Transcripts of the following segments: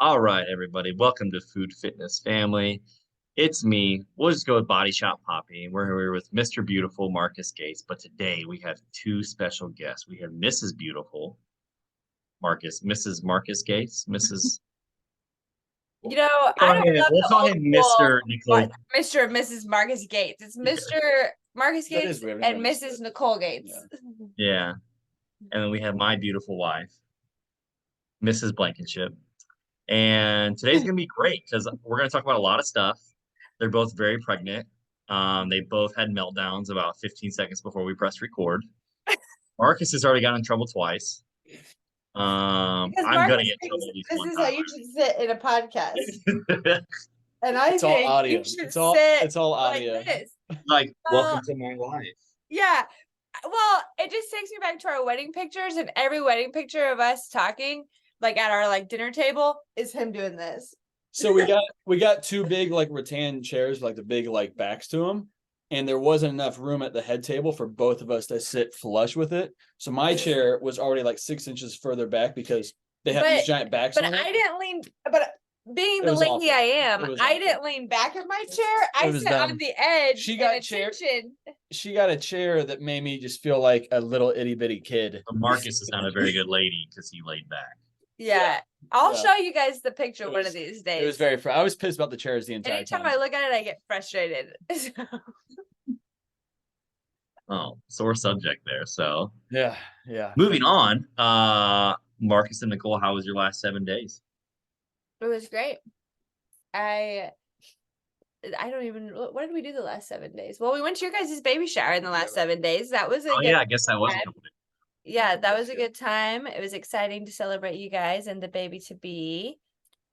All right, everybody. Welcome to Food Fitness Family. It's me. We'll just go with Body Shop Poppy. We're here with Mr. Beautiful Marcus Gates. But today we have two special guests. We have Mrs. Beautiful Mrs. Marcus Gates, Mrs. I don't love We'll the call old him school Mr. Nikole. Mr. and Mrs. Marcus Gates. It's Mr. Marcus That Gates is weird. and Mrs. Nikole Gates. Yeah. And then we have my beautiful wife, Mrs. Blankenship. And today's going to be great because we're going to talk about a lot of stuff. They're both very pregnant. They both had meltdowns about 15 seconds before we pressed record. Marcus has already gotten in trouble twice. I'm going to get in trouble at least This one is time. how you should sit in a podcast. And I It's all think audio. you should It's all sit audio. like this. Like, welcome to my life. Yeah. Well, it just takes me back to our wedding pictures, and every wedding picture of us talking, like at our dinner table, is him doing this. So we got two big rattan chairs, like the big backs to them, and there wasn't enough room at the head table for both of us to sit flush with it. So my chair was already 6 inches further back because they have these giant backs But on it. I didn't lean. But being It the was lady awful. I It am, was I awful. didn't lean back in my chair. I was sat dumb. on the edge. She got She got a chair that made me just feel like a little itty bitty kid. But Marcus is not a very good lady because he laid back. Yeah. I'll Yeah. show you guys the picture It one was- of these days. It was very I was pissed about the chairs the entire Anytime time. I look at it, I get frustrated. Oh, sore subject there. So Yeah. moving on, Marcus and Nikole, how was your last 7 days? It was great. I don't even. What did we do the last 7 days? Well, we went to your guys' baby shower in the last 7 days. That was Oh, yeah, I guess that was a time. couple days. Yeah, that was a good time. It was exciting to celebrate you guys and the baby to be.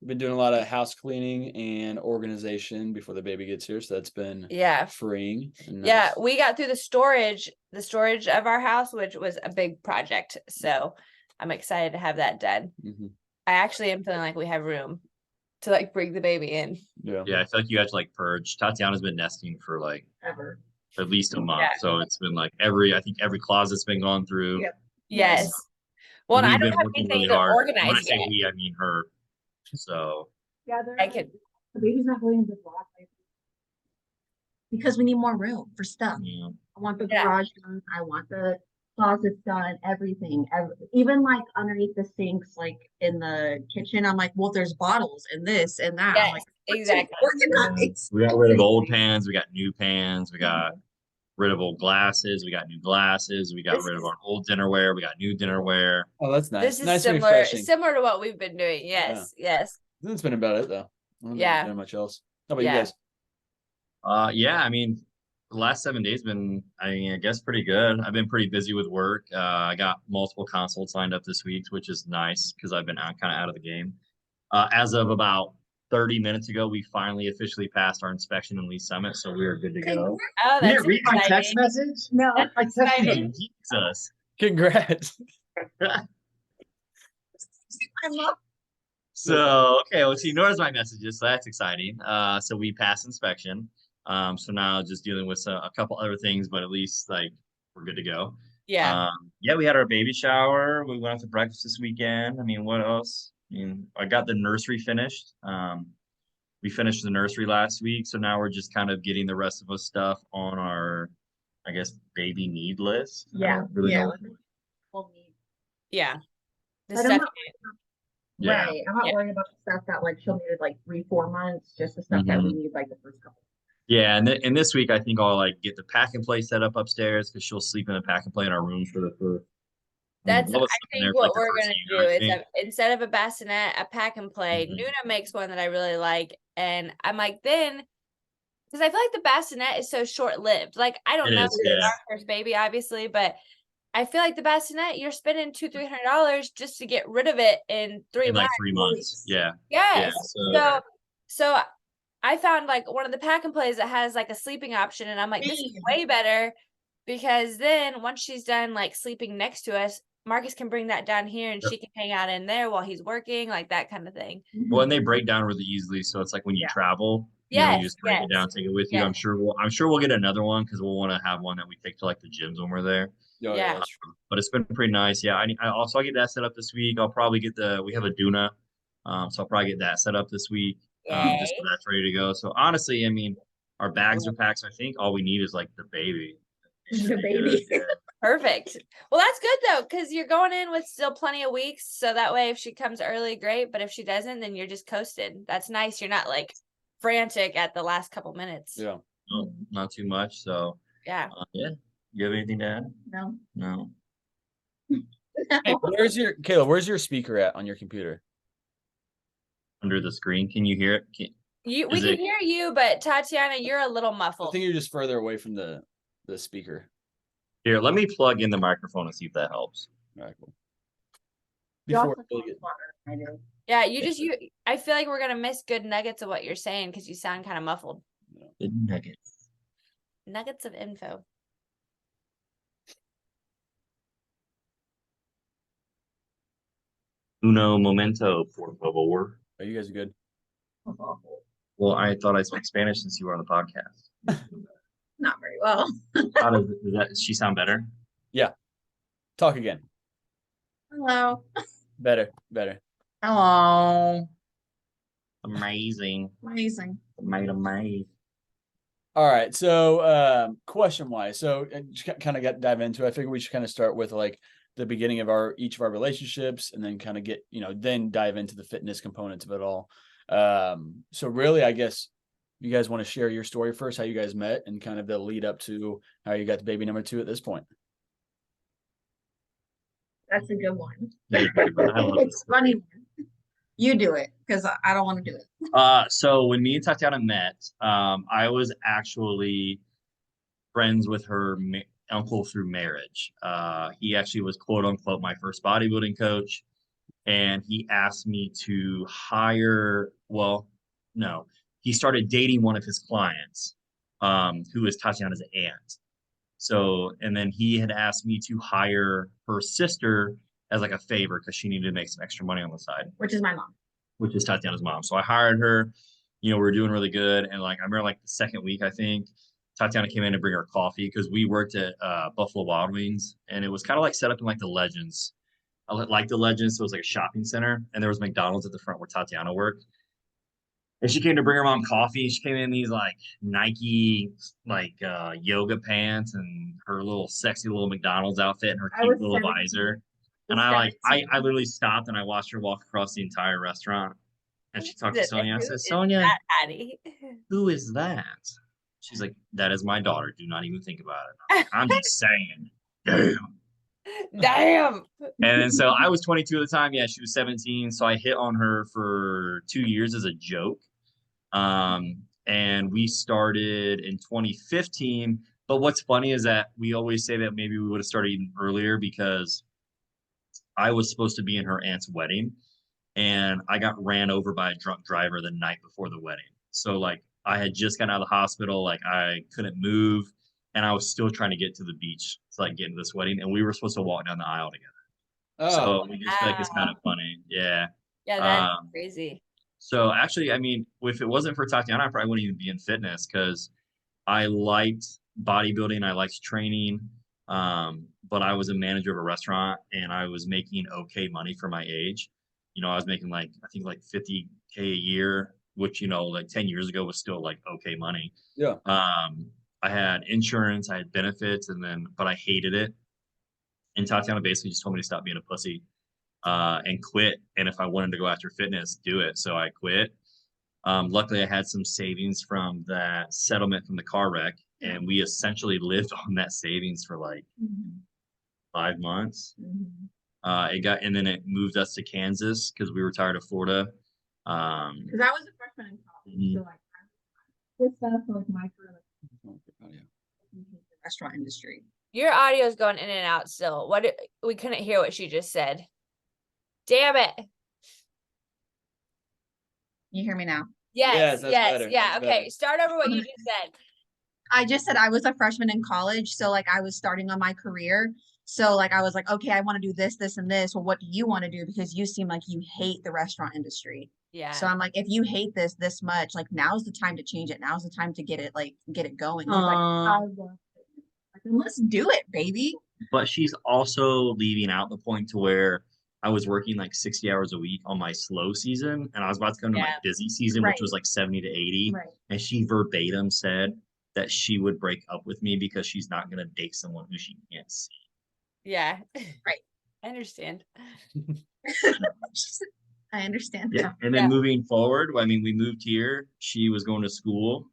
We've been doing a lot of house cleaning and organization before the baby gets here, so that's been freeing. And Yeah, nice. we got through the storage of our house, which was a big project. So I'm excited to have that done. Mm-hmm. I actually am feeling like we have room to bring the baby in. Yeah, I feel like you had to purge. Tatyana's been nesting for Ever. at least a month. Yeah. So it's been I think every closet's been gone through. Yep. Yes. Well, and I We've don't been have working anything really to hard. organize When I say yet. we, I mean her. So Yeah, The baby's not going into the garage because we need more room for stuff. yeah. I want the garage done. I want the closets done. Everything, even underneath the sinks, in the kitchen. I'm like, well, there's bottles and this and that. I'm Yes, like, exactly. organized. We got rid of old pans, we got new pans, we got rid of old glasses, we got new glasses, we got rid of our old dinnerware, we got new dinnerware. Oh, that's nice. This is Nice and refreshing. similar to what we've been doing. Yes. That's been about it though. I haven't Yeah. done much else. How about Yeah. you guys? I mean, the last 7 days been, I guess, pretty good. I've been pretty busy with work. I got multiple consults lined up this week, which is nice because I've been kind of out of the game. As of about 30 minutes ago, we finally officially passed our inspection in Lee Summit, so we are good to go. Oh, You that's didn't read my text exciting. message? No, That's I texted exciting. you. Jesus. Congrats. I love. So, okay, well, she ignores my messages, so that's exciting. So we passed inspection. So now just dealing with a couple other things, but at least we're good to go. Yeah. We had our baby shower. We went out to breakfast this weekend. I mean, what else? I mean, I got the nursery finished. We finished the nursery last week, so now we're just kind of getting the rest of us stuff on our, I guess, baby need list. I don't really know. Yeah. The But I'm stuff. not, Yeah. right. I'm not worried about the stuff that she'll need 3-4 months. Just the stuff that we need the first couple. Yeah, and this week I think I'll get the pack and play set up upstairs because she'll sleep in a pack and play in our room for the first. That's I'll I sleep in think there for, what the we're first gonna year, do I is think. instead of a bassinet, a pack and play. Mhm. Nuna makes one that I really like, and I'm like, then because I feel like the bassinet is so short lived. I don't It know, is, it's yeah. our first baby, obviously, but I feel like the bassinet, you're spending $200-300 just to get rid of it in 3 In months. 3 months. Yeah. Yes. Yeah, So I found one of the pack and plays that has a sleeping option, and I'm like, this is way better because then once she's done sleeping next to us, Marcus can bring that down here and she can hang out in there while he's working, that kind of thing. Well, and they break down really easily, so it's when you travel, you just break it down, take it with you. I'm sure we'll get another one because we'll want to have one that we take to the gyms when we're there. Oh, Yeah. that's true. But it's been pretty nice. Yeah, I get that set up this week. I'll probably get we have a Duna So I'll probably get that set up this week. Just so Yay. that's ready to go. So honestly, I mean, our bags are packed. So I think all we need is like the baby. The baby. Yeah. Perfect. Well, that's good though, because you're going in with still plenty of weeks. So that way, if she comes early, great. But if she doesn't, then you're just coasted. That's nice. You're not like frantic at the last couple minutes. Yeah. No, not too much. So Yeah. yeah. You have anything to add? No. No. Hey, Kayla, where's your speaker at on your computer? Under the screen. Can you hear it? We Is can it- hear you, but Tatyana, you're a little I muffled. think you're just further away from the speaker. Here, let me plug in the microphone and see if that helps. All right, cool. You Before also it really talk louder than I do. Yeah, I feel like we're gonna miss good nuggets of what you're saying because you sound kind of muffled. Good nuggets. Nuggets of info. Uno momento, por favor. Are you guys good? Well, I thought I spoke Spanish since you were on the podcast. Not very well. How does she sound better? Talk again. Hello. Better. Hello. Amazing. Amazing. Amazing. All right. So, question wise, so kind of dive into it. I figure we should kind of start with like the beginning of each of our relationships, and then kind of get, then dive into the fitness components of it all. So really, I guess you guys want to share your story first, how you guys met, and kind of the lead up to how you got the baby number 2 at this point. That's a good one. I love It's this. funny. You do it because I don't want to do it. So when me and Tatyana met, I was actually friends with her uncle through marriage. He actually was quote unquote my first bodybuilding coach, and he asked me to hire. Well, no, he started dating one of his clients, who is Tatyana's aunt. So, and then he had asked me to hire her sister as like a favor because she needed to make some extra money on the side, Which is my mom. which is Tatyana's mom. So I hired her. We were doing really good. And like I remember like the second week, I think, Tatyana came in to bring her coffee because we worked at Buffalo Wild Wings, and it was kind of like set up in like the Legends. I like the Legends, so it was like a shopping center, and there was McDonald's at the front where Tatyana worked. And she came to bring her mom coffee. She came in these like Nike yoga pants and her little sexy little McDonald's outfit and her I cute was little 17. visor. I And was I 17. literally stopped and I watched her walk across the entire restaurant. And she talked to Sonia. I Who said, is Sonia, that, Addie? who is that? She's like, that is my daughter. Do not even think about it. I'm just saying. Damn. Damn. And then so I was 22 at the time. Yeah, she was 17. So I hit on her for 2 years as a joke. And we started in 2015. But what's funny is that we always say that maybe we would have started even earlier because I was supposed to be in her aunt's wedding, and I got ran over by a drunk driver the night before the wedding. So like I had just gotten out of the hospital, like I couldn't move, and I was still trying to get to the beach to like get into this wedding, and we were supposed to walk down the aisle together. Oh, So we just feel like it's kind wow. of funny. Yeah. Yeah, that's Um, crazy. so actually, I mean, if it wasn't for Tatyana, I probably wouldn't even be in fitness because I liked bodybuilding, I liked training. But I was a manager of a restaurant and I was making okay money for my age. I was making like I think like 50K a year, which like 10 years ago was still like okay money. yeah. I had insurance, I had benefits, but I hated it. And Tatyana basically just told me to stop being a pussy and quit. And if I wanted to go after fitness, do it. So I quit. Luckily, I had some savings from that settlement from the car wreck, and we essentially lived on that savings for like 5 months. And then it moved us to Kansas because we were tired of Florida. Because I was a freshman in college, so like this stuff like my career, the restaurant industry. Your audio is going in and out still. We couldn't hear what she just said. Damn it. You hear me now? Yes, that's yes, better. yeah. That's Okay, better. start over what you just said. I just said I was a freshman in college, so like I was starting on my career. So like I was like, okay, I want to do this, this, and this. Well, what do you want to do? Because you seem like you hate the restaurant industry. Yeah. So I'm like, if you hate this much, like now's the time to change it. Now's the time to get it going. He's like, I love it. Like, let's do it, baby. But she's also leaving out the point to where I was working like 60 hours a week on my slow season, and I was about to come to my busy season, which was like 70 to 80. Right. And she verbatim said that she would break up with me because she's not going to date someone who she can't see. Yeah. Right. I understand. I understand. Yeah. And then moving forward, I mean, we moved here. She was going to school.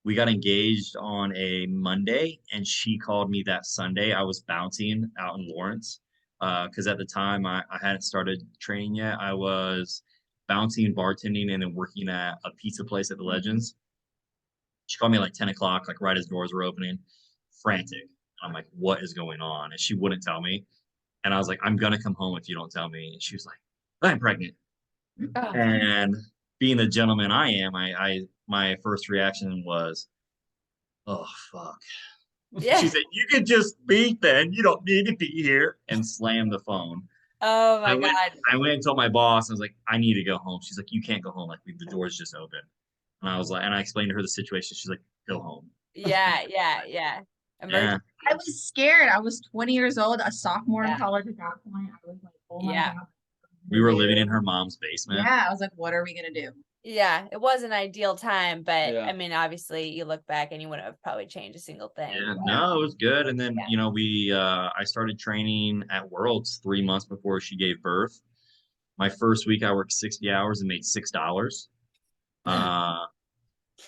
We got engaged on a Monday, and she called me that Sunday. I was bouncing out in Lawrence because at the time I hadn't started training yet. I was bouncing, bartending, and then working at a pizza place at the Legends. She called me at like 10 o'clock, like right as doors were opening, frantic. I'm like, what is going on? And she wouldn't tell me. And I was like, I'm going to come home if you don't tell me. And she was like, I'm pregnant. Oh. And being the gentleman I am, my first reaction was, oh, fuck. Yeah. She said, you can just speak then. You don't need to be here. And slammed the phone. Oh my God. I went and told my boss, I was like, I need to go home. She's like, you can't go home. Like, the door's just open. And I was like, and I explained to her the situation. She's like, go home. Yeah. Emergency. I was scared. I was 20 years old, a sophomore in Yeah. college at that point. I was like, oh my God. We were living in her mom's basement. Yeah, I was like, what are we gonna do? Yeah, it was an ideal time, but Yeah. I mean, obviously you look back and you wouldn't have probably changed a single thing. Yeah, but- no, it was good. And then, you know, I started training at Worlds 3 months before she gave birth. My first week, I worked 60 hours and made $6.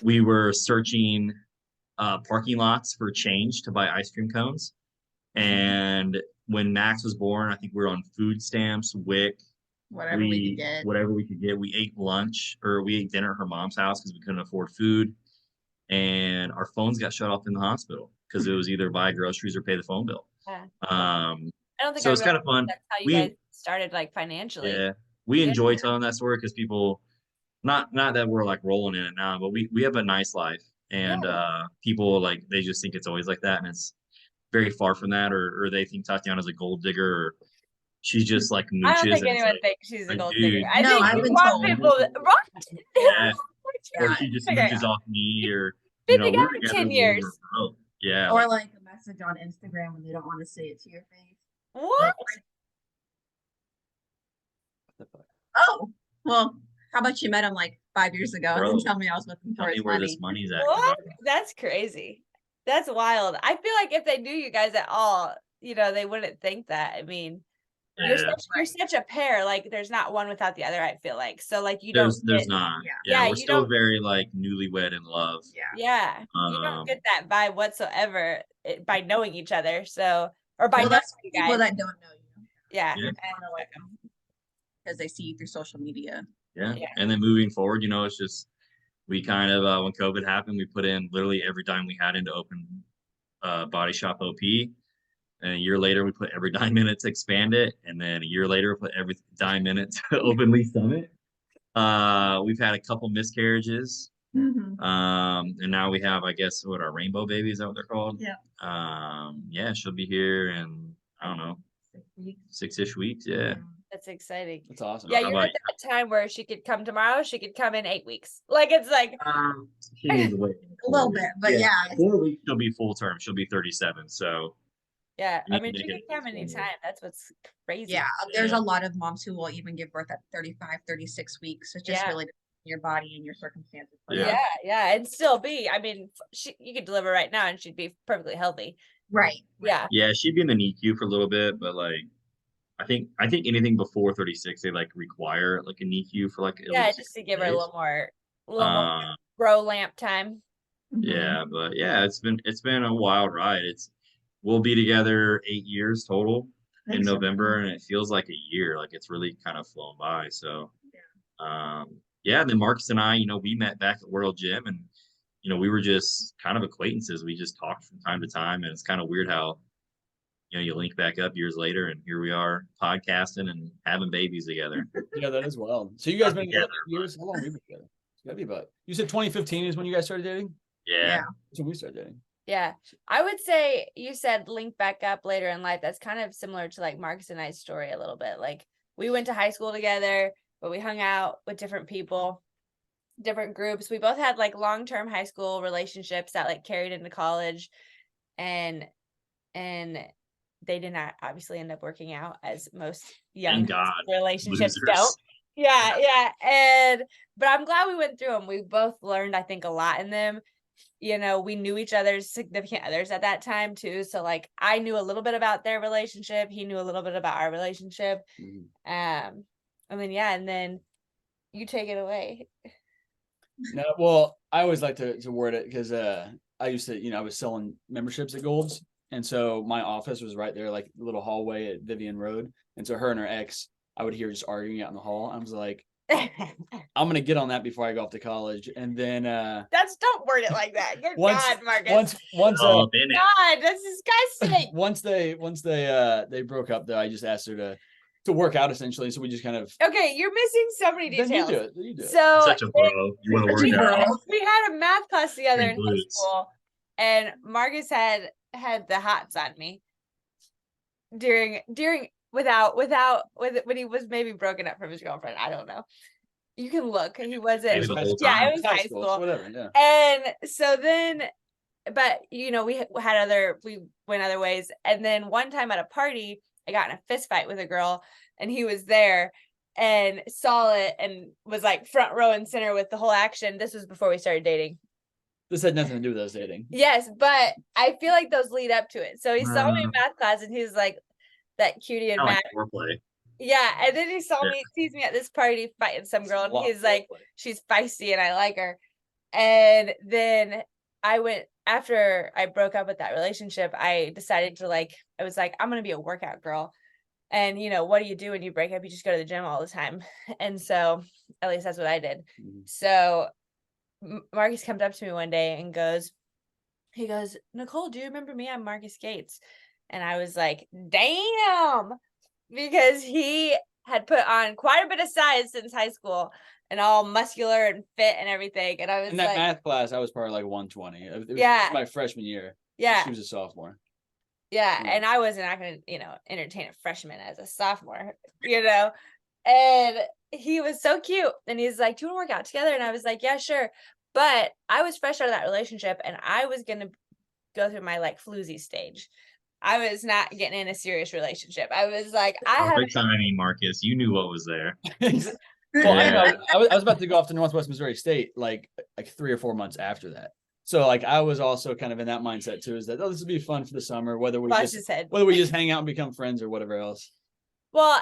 We were searching parking lots for change to buy ice cream cones. And when Max was born, I think we were on food stamps, WIC, Whatever we could get. whatever we could get. We ate lunch or we ate dinner at her mom's house because we couldn't afford food. And our phones got shut off in the hospital because it was either buy groceries or pay the phone bill. Yeah. I don't think so I it's kind of fun. That's how you guys started, like, financially. Yeah, we Yeah. enjoy telling that story because people, not that we're like rolling in it now, but we have a nice life, and people like they just think it's always like that, and it's very far from that, or they think Tatyana's a gold digger, or she's just like mooches. I don't think and it's anyone like, thinks she's a like, gold dude. digger. I No, think I've you been want told. people that, Yeah. Or Yeah. she just Okay. mooches off me, or Been we together were 10 when we years. were broke. Yeah, Or like a message on Instagram when they don't want to say it to your face. What? Oh, well, how about you met him like 5 years ago and Bro, then tell me I was looking tell for me his where money. this money's at. What? That's crazy. That's wild. I feel like if they knew you guys at all, you know, they wouldn't think that. I mean, you're Yeah. such a pair. Like, there's not one without the other, I feel like. So, like, you There's don't get, not. Yeah. Yeah, Yeah, we're you still don't- very like newlywed in love. Yeah. you don't Um, get that vibe whatsoever by knowing each other. So, or by Well, knowing that's you people guys. that don't know you Yeah. Yeah. because they see you through social media. Yeah. Yeah. And then moving forward, you know, it's just we kind of when COVID happened, we put in literally every dime we had into open Body Shop OP. And a year later, we put every dime in it to expand it. And then a year later, we put every dime in it to openly summit. We've had a couple miscarriages. Mm-hmm. And now we have, I guess, what our rainbow baby, is that what they're called? Yeah. Yeah, she'll be here in, I don't know, 6 weeks. 6-ish weeks. Yeah. That's exciting. That's awesome. Yeah, How you're about at that time where she could come tomorrow. She could come in 8 weeks. Like, it's like, She needs to wait A little bit, but yeah. 4 weeks, she'll be full term. She'll be 37. So yeah. You I need mean, to she make can it come possible. anytime. That's what's crazy. Yeah, there's Yeah. a lot of moms who will even give birth at 35, 36 weeks. It just Yeah. really depends on your body and your circumstances. for Yeah. that. Yeah, and still be. I mean, you could deliver right now and she'd be perfectly healthy. Right. Yeah. yeah, she'd be in the NICU for a little bit, but like I think anything before 36, they like require like a NICU for like at Yeah, least just to give her a days. little more Uh, grow lamp time. Mhm. yeah, but yeah, it's been a wild ride. We'll be together 8 years total in Thanks so November, and it feels like a year. Like it's really kind of flown by. So yeah, and then Marcus and I, you know, we met back at World Gym, and you know, we were just kind of acquaintances. We just talked from time to time, and it's kind of weird how, you know, you link back up years later, and here we are podcasting and having babies together. Yeah, that is wild. So you guys Not been together together, years? How long have we been together? It's gotta be about. You said 2015 is when you guys started dating. Yeah, That's when we started dating. Yeah. I would say you said link back up later in life. That's kind of similar to like Marcus and I's story a little bit. Like, we went to high school together, but we hung out with different people, different groups. We both had like long-term high school relationships that like carried into college, and they did not obviously end up working out, as most young Thank God. relationships Losers. don't. Yeah. But I'm glad we went through them. We both learned, I think, a lot in them. We knew each other's significant others at that time too. So like I knew a little bit about their relationship. He knew a little bit about our relationship. And then you take it away. No, well, I always like to word it because I used to, I was selling memberships at Gold's. And so my office was right there, like the little hallway at Vivian Road. And so her and her ex, I would hear just arguing out in the hall. I was like, I'm gonna get on that before I go off to college. And then don't word it like that. Good God, Marcus. once God, that's disgusting. once they broke up though, I just asked her to work out essentially. So we just kind of okay, you're missing so many details. Then you do it. So Such a bro. You want to work out. We had a math class together in high Glutes. school, and Marcus had the hots on me during when he was maybe broken up from his girlfriend. I don't know. You can look. He wasn't. Maybe the whole Yeah, time. it was high school. Whatever. Yeah. And so then, but we went other ways. And then one time at a party, I got in a fist fight with a girl, and he was there and saw it and was like front row and center with the whole action. This was before we started dating. This had nothing to do with us dating. Yes, but I feel like those lead up to it. So he saw me in math class, and he was like, that cutie and math. Foreplay. Yeah, and then he sees me at this party fighting some girl, and he's like, she's feisty and I like her. And then after I broke up with that relationship, I decided to I was like, I'm gonna be a workout girl. And what do you do when you break up? You just go to the gym all the time. And so at least that's what I did. So Marcus comes up to me one day and he goes, Nikole, do you remember me? I'm Marcus Gates. And I was like, damn, because he had put on quite a bit of size since high school and all muscular and fit and everything. And I was in that math class, I was probably like 120. It was my freshman year. Yeah. She was a sophomore. Yeah. And I wasn't not going to, entertain a freshman as a sophomore, and he was so cute. And he's like, do you want to work out together? And I was like, yeah, sure. But I was fresh out of that relationship, and I was going to go through my floozy stage. I was not getting in a serious relationship. I was like, Perfect timing, Marcus. You knew what was there. Well, I was about to go off to Northwest Missouri State like 3 or 4 months after that. So I was also kind of in that mindset too, is that this would be fun for the summer, whether we just hang out and become friends or whatever else. Well,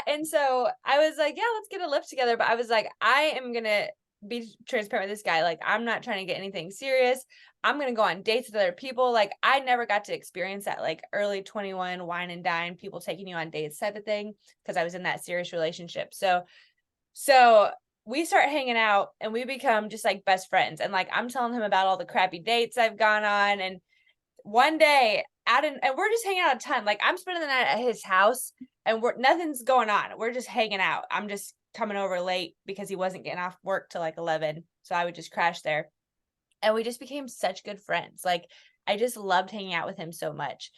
and so I was like, yeah, let's get a lift together. But I was like, I am gonna be transparent with this guy. Like, I'm not trying to get anything serious. I'm gonna go on dates with other people. Like, I never got to experience that early 21 wine and dine, people taking you on dates type of thing, because I was in that serious relationship. So we start hanging out, and we become just best friends. And I'm telling him about all the crappy dates I've gone on. And one day and we're just hanging out a ton. I'm spending the night at his house, and nothing's going on. We're just hanging out. I'm just coming over late because he wasn't getting off work till 11. So I would just crash there. And we just became such good friends. I just loved hanging out with him so much.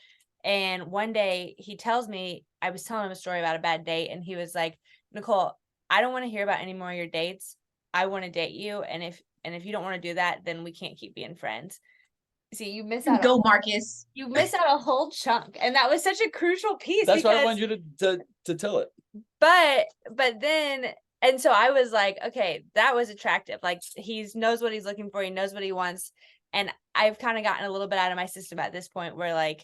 And one day he tells me, I was telling him a story about a bad date, and he was like, Nikole, I don't want to hear about any more of your dates. I want to date you. And if you don't want to do that, then we can't keep being friends. See, you miss out. Marcus. You miss out a whole chunk. And that was such a crucial piece. That's why I wanted you to tell it. But then, and so I was like, okay, that was attractive. He knows what he's looking for. He knows what he wants. And I've kind of gotten a little bit out of my system at this point where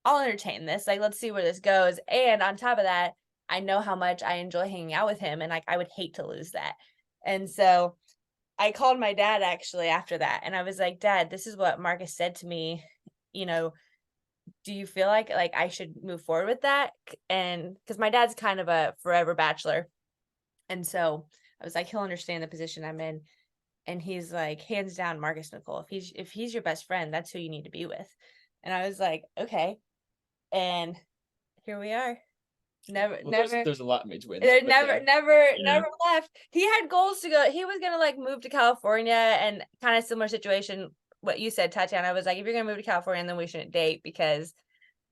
I'll entertain this. Let's see where this goes. And on top of that, I know how much I enjoy hanging out with him, and I would hate to lose that. And so I called my dad actually after that, and I was like, Dad, this is what Marcus said to me. Do you feel like I should move forward with that? And because my dad's kind of a forever bachelor. And so I was like, he'll understand the position I'm in. And he's like, hands down, Marcus Nikole, if he's your best friend, that's who you need to be with. And I was like, okay. And here we are. Never. There's a lot in between. Never left. He had goals to go. He was gonna move to California, and kind of similar situation. What you said, Tatyana, I was like, if you're gonna move to California, then we shouldn't date because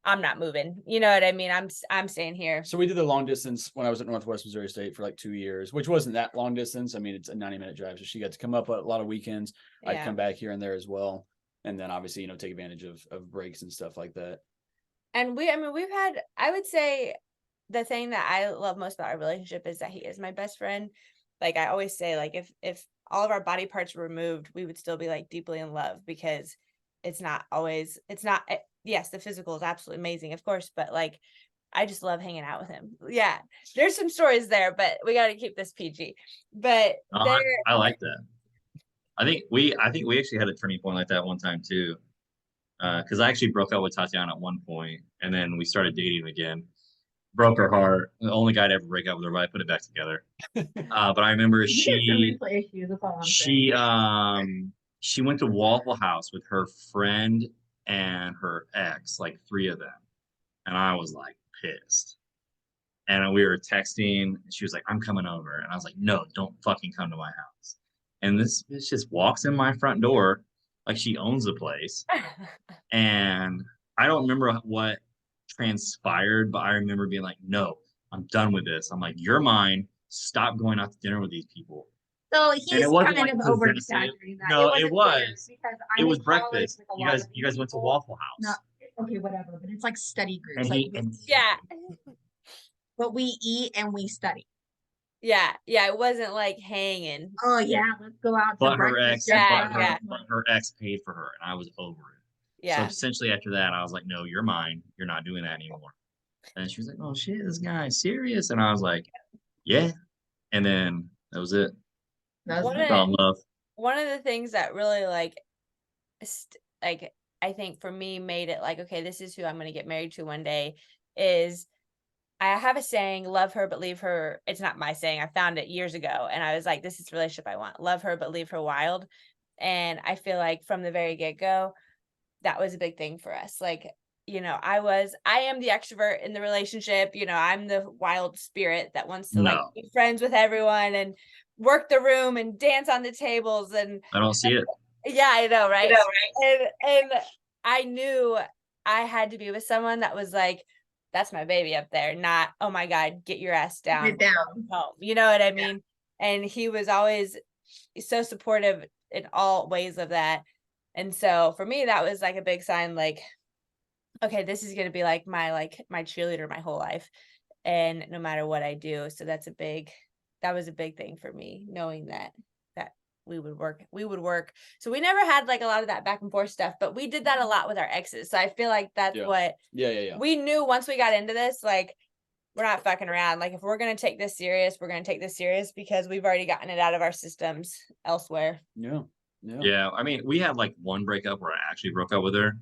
I'm not moving. You know what I mean? I'm staying here. So we did the long distance when I was at Northwest Missouri State for 2 years, which wasn't that long distance. I mean, it's a 90-minute drive. So she got to come up a lot of weekends. I'd come back here and there as well. And then obviously, take advantage of breaks and stuff like that. And I mean, we've had, I would say the thing that I love most about our relationship is that he is my best friend. Like I always say, like if all of our body parts were removed, we would still be like deeply in love because it's not always, it's not, yes, the physical is absolutely amazing, of course, but like I just love hanging out with him. Yeah. There's some stories there, but we got to keep this PG. But there, I like that. I think we actually had a turning point like that one time too. Because I actually broke up with Tatyana at one point, and then we started dating again. Broke her heart. The only guy to ever break up with her, but I put it back together. But I remember she went to Waffle House with her friend and her ex, like 3 of them, and I was like pissed. And we were texting, and she was like, "I'm coming over," and I was like, "No, don't fucking come to my house." And this bitch just walks in my front door like she owns the place. And I don't remember what transpired, but I remember being like, no, I'm done with this. I'm like, you're mine. Stop going out to dinner with these people. So And he's it wasn't kind like of over possessive. exaggerating that. No, it wasn't was. fair because It I'm was in college breakfast. with a You lot guys, of you guys went to people. Waffle No, House. okay, whatever. But it's like study groups. And Like, yeah. but we eat and we study. Yeah. Yeah. It wasn't like hanging. Oh yeah, let's go out to But her breakfast. ex, Yeah. but her ex paid for her, and I was over it. So Yeah. essentially, after that, I was like, no, you're mine. You're not doing that anymore. And she was like, oh shit, this guy is serious. And I was like, yeah. And then that was it. That's One Fell in love. one of the things that really like like I think for me made it like, okay, this is who I'm going to get married to one day is I have a saying, love her, but leave her. It's not my saying. I found it years ago. And I was like, this is the relationship I want. Love her, but leave her wild. And I feel like from the very get-go, that was a big thing for us. Like, I am the extrovert in the relationship. I'm the wild spirit that wants to like No, be friends with everyone and work the room and dance on the tables. And I don't see it. yeah, I know, right? And I knew I had to be with someone that was like, that's my baby up there, not, oh my God, get your ass down. Get down. Home. You know what I mean? And he was always so supportive in all ways of that. And so for me, that was like a big sign, like, okay, this is gonna be like my cheerleader my whole life. And no matter what I do. So that was a big thing for me, knowing that we would work. So we never had like a lot of that back and forth stuff, but we did that a lot with our exes. So I feel like that's what we knew once we got into this, like we're not fucking around. Like if we're going to take this serious, we're going to take this serious because we've already gotten it out of our systems elsewhere. Yeah. I mean, we had like one breakup where I actually broke up with her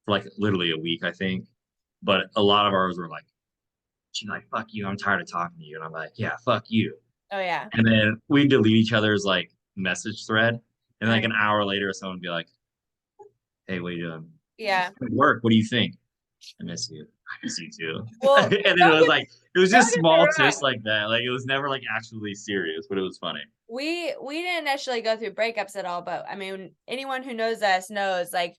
for like literally a week, I think. But a lot of ours were like, she's like, fuck you, I'm tired of talking to you. And I'm like, yeah, fuck you. Oh yeah. And then we delete each other's like message thread. And like an hour later, someone would be like, hey, what are you doing? Yeah. Work. What do you think? I miss you. I miss you too. Well, and then it was just small wrong. twists like that. Like it was never like actually serious, but it was funny. We didn't actually go through breakups at all, but I mean, anyone who knows us knows like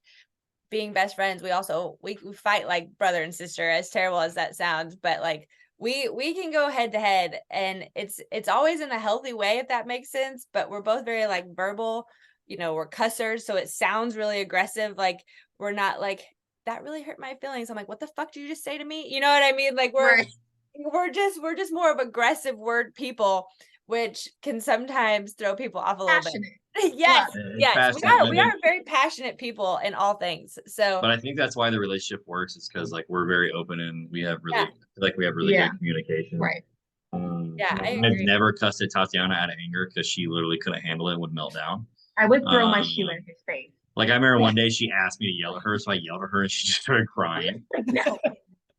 being best friends, we fight like brother and sister, as terrible as that sounds, but like we can go head to head, and it's always in a healthy way, if that makes sense. But we're both very like verbal, we're cussers, so it sounds really aggressive. Like we're not like, that really hurt my feelings. I'm like, what the fuck did you just say to me? You know what I mean? Like we're just more of aggressive word people, which can sometimes throw people off a little bit. Yes. We are very passionate people in all things. So, but I think that's why the relationship works, is because like we're very open and we have really good communication. Right. I've never cussed at Tatyana out of anger because she literally couldn't handle it and would melt down. I would throw my shoe in his face. Like I remember one day she asked me to yell at her, so I yelled at her and she just started crying.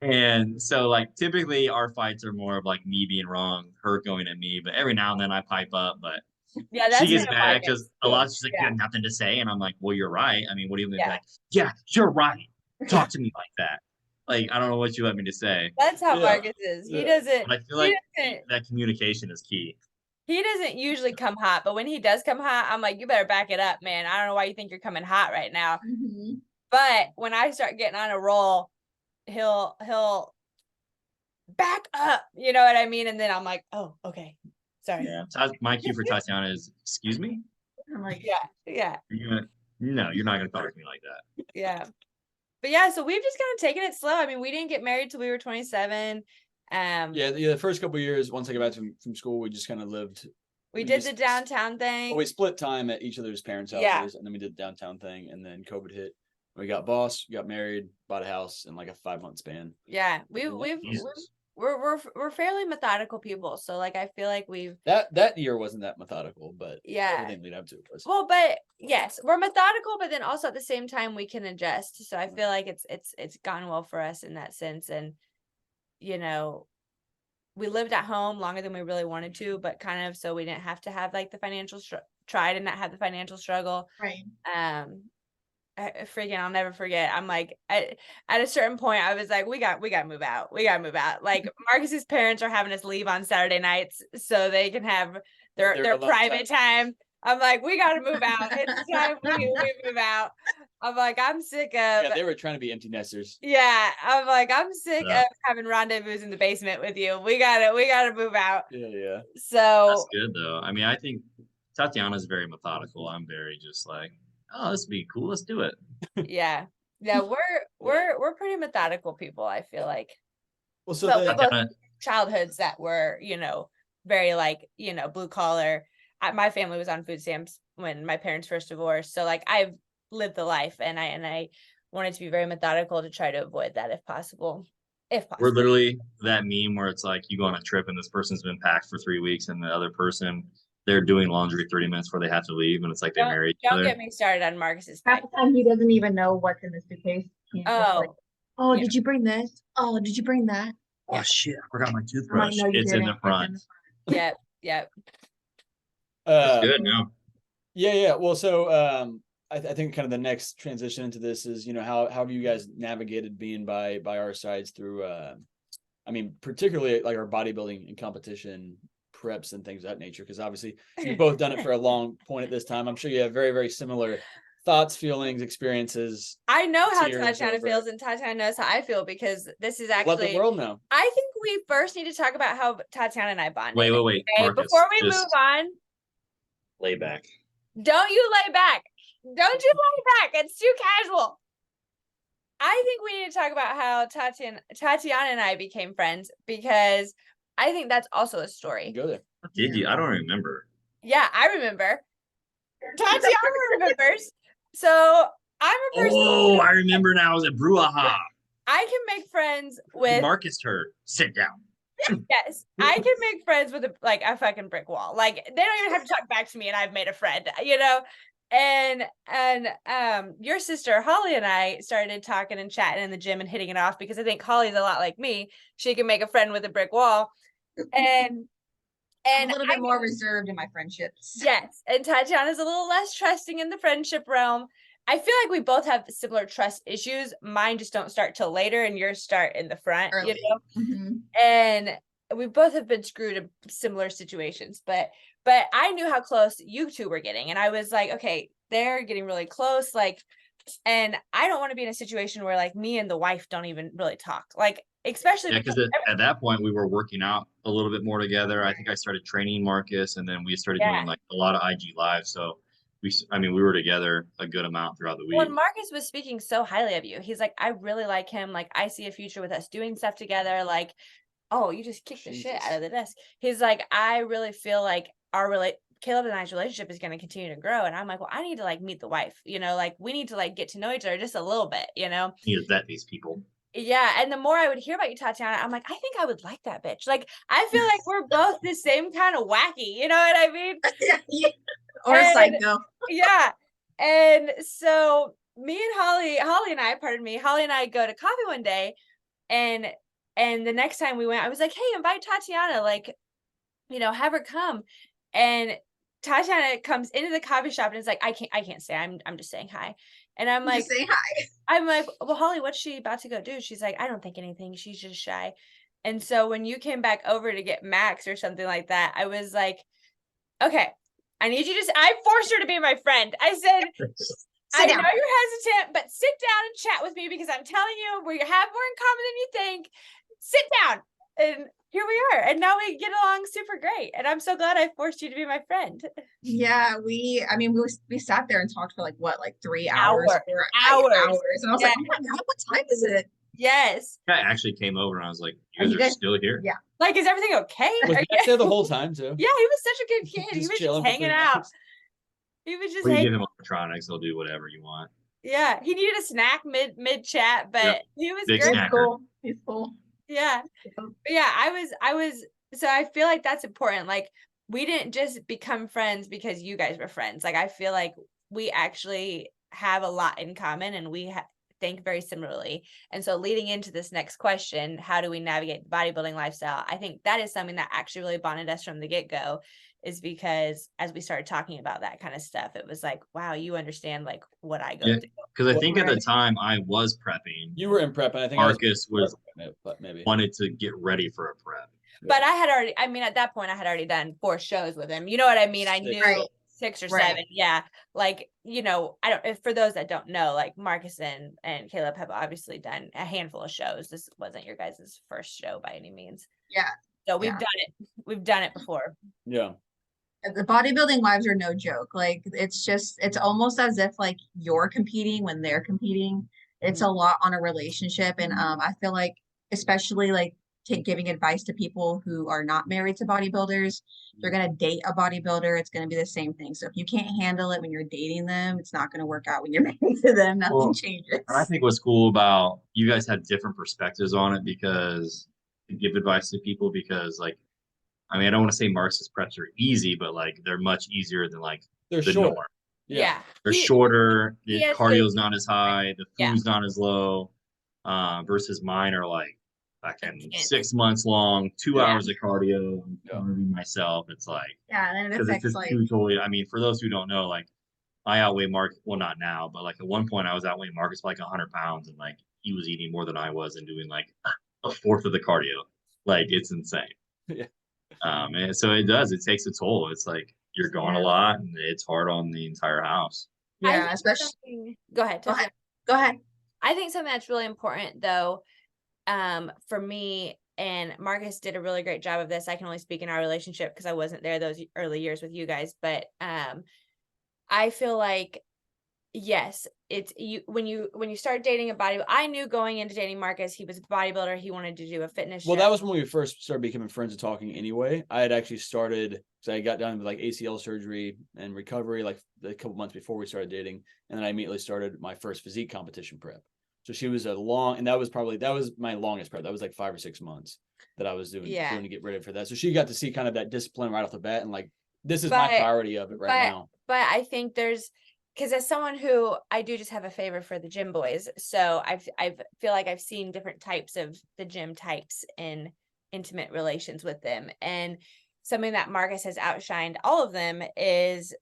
And so like typically our fights are more of like me being wrong, her going at me, but every now and then I pipe up, but she gets mad because a lot she's like, you have nothing to say. And I'm like, well, you're right. I mean, what do you mean? Like, yeah, you're right. Talk to me like that. Like, I don't know what you want me to say. That's how Marcus is. He doesn't. But I feel like that communication is key. He doesn't usually come hot, but when he does come hot, I'm like, you better back it up, man. I don't know why you think you're coming hot right now. Mm-hmm. But when I start getting on a roll, he'll back up. You know what I mean? And then I'm like, oh, okay. Sorry. Yeah. My cue for Tatyana is, excuse me? I'm like, yeah. No, you're not going to talk to me like that. Yeah. But yeah, so we've just kind of taken it slow. I mean, we didn't get married till we were 27. Yeah, the first couple of years, once I got back from school, we just kind of lived. We did the downtown thing. Well, we split time at each other's parents' houses, Yeah. and then we did the downtown thing, and then COVID hit. We got boss, got married, bought a house in like a 5-month span. Yeah, we're fairly methodical people, so like I feel like we've that year wasn't that methodical, but yeah, everything lead up to it was. well, but yes, we're methodical, but then also at the same time we can adjust. So I feel like it's gone well for us in that sense, and you know, we lived at home longer than we really wanted to, but kind of so we didn't have to have like the financial try to not have the financial struggle. Right. I'll never forget. I'm like, at a certain point, I was like, we got to move out. We got to move out. Like Marcus's parents are having us leave on Saturday nights so they can have their private time. I'm like, we got to move out. It's time we move out. I'm like, I'm sick of. Yeah, they were trying to be empty nesters. Yeah, I'm like, I'm sick of having rendezvous in the basement with you. We gotta move out. Yeah. So that's good though. I mean, I think Tatyana's very methodical. I'm very just like, oh, this would be cool. Let's do it. Yeah, we're pretty methodical people. I feel like. Well, so but we both childhoods that were, very like, blue collar. My family was on food stamps when my parents first divorced. So like I've lived the life, and I wanted to be very methodical to try to avoid that if possible. We're literally that meme where it's like you go on a trip and this person's been packed for 3 weeks, and the other person, they're doing laundry 30 minutes before they have to leave, and it's like they're married. Don't get me started on Marcus's half the time he doesn't even know what's in the suitcase. He's just like, oh, did you bring this? Oh, did you bring that? Oh shit, I forgot my toothbrush. It's in the front. Yep. That's good now. Yeah. Well, so I think kind of the next transition into this is, how have you guys navigated being by our sides through I mean, particularly like our bodybuilding and competition preps and things of that nature, because obviously you've both done it for a long point at this time. I'm sure you have very, very similar thoughts, feelings, experiences. I know how Tatyana feels, and Tatyana knows how I feel, because this is actually let the world know. I think we first need to talk about how Tatyana and I bonded. Wait. Okay? Marcus, before we move on, lay back. Don't you lay back. Don't you lay back. It's too casual. I think we need to talk about how Tatyana and I became friends, because I think that's also a story. Go there. Did you? I don't remember. Yeah, I remember. Tatyana remembers. So I'm a person. Oh, I remember now. It was a brouhaha. I can make friends with Marcus heard. Sit down. Yes, I can make friends with a fucking brick wall. Like, they don't even have to talk back to me, and I've made a friend. And your sister Holly and I started talking and chatting in the gym and hitting it off, because I think Holly's a lot like me. She can make a friend with a brick wall, and I'm a little bit more reserved in my friendships. Yes, and Tatyana's a little less trusting in the friendship realm. I feel like we both have similar trust issues. Mine just don't start till later, and yours start in the front. Early. Mm-hmm. And we both have been screwed in similar situations, but I knew how close you two were getting, and I was like, okay, they're getting really close, like, and I don't want to be in a situation where like me and the wife don't even really talk, like, especially because at that point we were working out a little bit more together. I think I started training Marcus, and then we started doing like a lot of IG live. So we were together a good amount throughout the week. Well, Marcus was speaking so highly of you. He's like, I really like him. Like, I see a future with us doing stuff together. Like, oh, you just kicked the shit out of the desk. He's like, I really feel like Caleb and I's relationship is going to continue to grow. And I'm like, well, I need to like meet the wife, like we need to like get to know each other just a little bit, You need to vet these people. Yeah. And the more I would hear about you, Tatyana, I'm like, I think I would like that bitch. Like, I feel like we're both the same kind of wacky. You know what I mean? Yeah. Or psycho. Yeah. And so me and Holly and I go to coffee one day, and the next time we went, I was like, hey, invite Tatyana, like, have her come. And Tatyana comes into the coffee shop and is like, I can't say, I'm just saying hi. And I'm like, say hi. I'm like, well, Holly, what's she about to go do? She's like, I don't think anything. She's just shy. And so when you came back over to get Max or something like that, I was like, okay, I need you I forced her to be my friend. I said, I know you're hesitant, but sit down and chat with me, because I'm telling you, we have more in common than you think. Sit down. here we are. And now we get along super great. And I'm so glad I forced you to be my friend. Yeah, we sat there and talked for like 3 hours, Hour. 4 Hours. hours, and I was like, Yeah. oh my God, what time is it? Yes. I actually came over and I was like, Are you you guys are guys- still here? Yeah. Like, is everything okay? Was Are Matt you- there the whole time too? Yeah, he was such a good kid. He Just was chilling just for hanging 3 out. hours. He was just Well, you hanging. give him electronics, he'll do whatever you want. Yeah, he needed a snack mid chat, but Yep. he was Big great. snack. He's cool. Yeah. But yeah, I was so I feel like that's important. Like, we didn't just become friends because you guys were friends. Like, I feel like we actually have a lot in common, and we think very similarly. And so leading into this next question, how do we navigate the bodybuilding lifestyle? I think that is something that actually really bonded us from the get-go, is because as we started talking about that kind of stuff, it was like, wow, you understand like what I go Yeah. through. Because I think at the Right. time I was prepping. You were in prep, and I think Marcus was but maybe. wanted to get ready for a prep. But I had already, I mean, at that point I had already done 4 shows with him. You know what I mean? I Six. knew Right. 6 or Right. 7. Yeah. Like, you know, I don't, for those that don't know, like Marcus and Caleb have obviously done a handful of shows. This wasn't your guys' first show by any means. Yeah. So we've Yeah. done it. We've done it before. Yeah. The bodybuilding wives are no joke. Like it's almost as if like you're competing when they're competing. It's a lot on a relationship. And I feel like especially like giving advice to people who are not married to bodybuilders, they're gonna date a bodybuilder, it's gonna be the same thing. So if you can't handle it when you're dating them, it's not gonna work out when you're married to them. Nothing Well, changes. And I think what's cool about you guys had different perspectives on it because to give advice to people because like I mean I don't want to say Marxist preps are easy, but like they're much easier than like They're the short. norm. Yeah. They're He- shorter, he the has cardio's good- not as high, the Yeah. food's not as low, versus mine are like fucking Intense. 6 months long, 2 Yeah. hours of cardio, I'm Yeah. starving myself. It's like Yeah, and then it because it's affects just like two totally. I mean, for those who don't know, like I outweigh Mark. Well, not now, but like at one point I was outweighing Marcus by like 100 pounds, and like he was eating more than I was and doing like a fourth of the cardio. Like it's insane. Yeah. And so it does. It takes a toll. It's like you're gone a Yeah. lot, and it's hard on the entire house. I yeah, think especially something- Go ahead. go ahead. Go ahead. I think something that's really important though, for me, and Marcus did a really great job of this. I can only speak in our relationship because I wasn't there those early years with you guys, but I feel like yes, it's you when you start dating a bodybuilder. I knew going into dating Marcus, he was a bodybuilder. He wanted to do a fitness Well, show. that was when we first started becoming friends and talking anyway. I had actually started because I got done with like ACL surgery and recovery like a couple months before we started dating. And then I immediately started my first physique competition prep. So she was and that was my longest prep. That was like 5 or 6 months that I was doing to get ready for that. So she got to see kind of that discipline right off the bat. And like, this is my priority of it right now. But I think because as someone who I do just have a favor for the gym boys, so I feel like I've seen different types of the gym types in intimate relations with them, and something that Marcus has outshined all of them is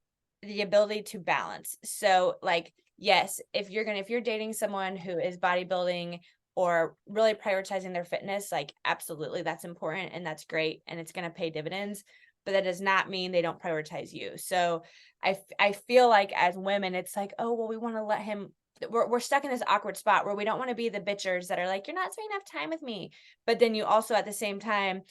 the ability to balance. So like, yes, if you're dating someone who is bodybuilding or really prioritizing their fitness, like absolutely that's important and that's great and it's going to pay dividends, but that does not mean they don't prioritize you. So I feel like as women, it's like, oh, well, we want to let him, we're stuck in this awkward spot where we don't want to be the bitchers that are like, you're not spending enough time with me. But then you also at the same time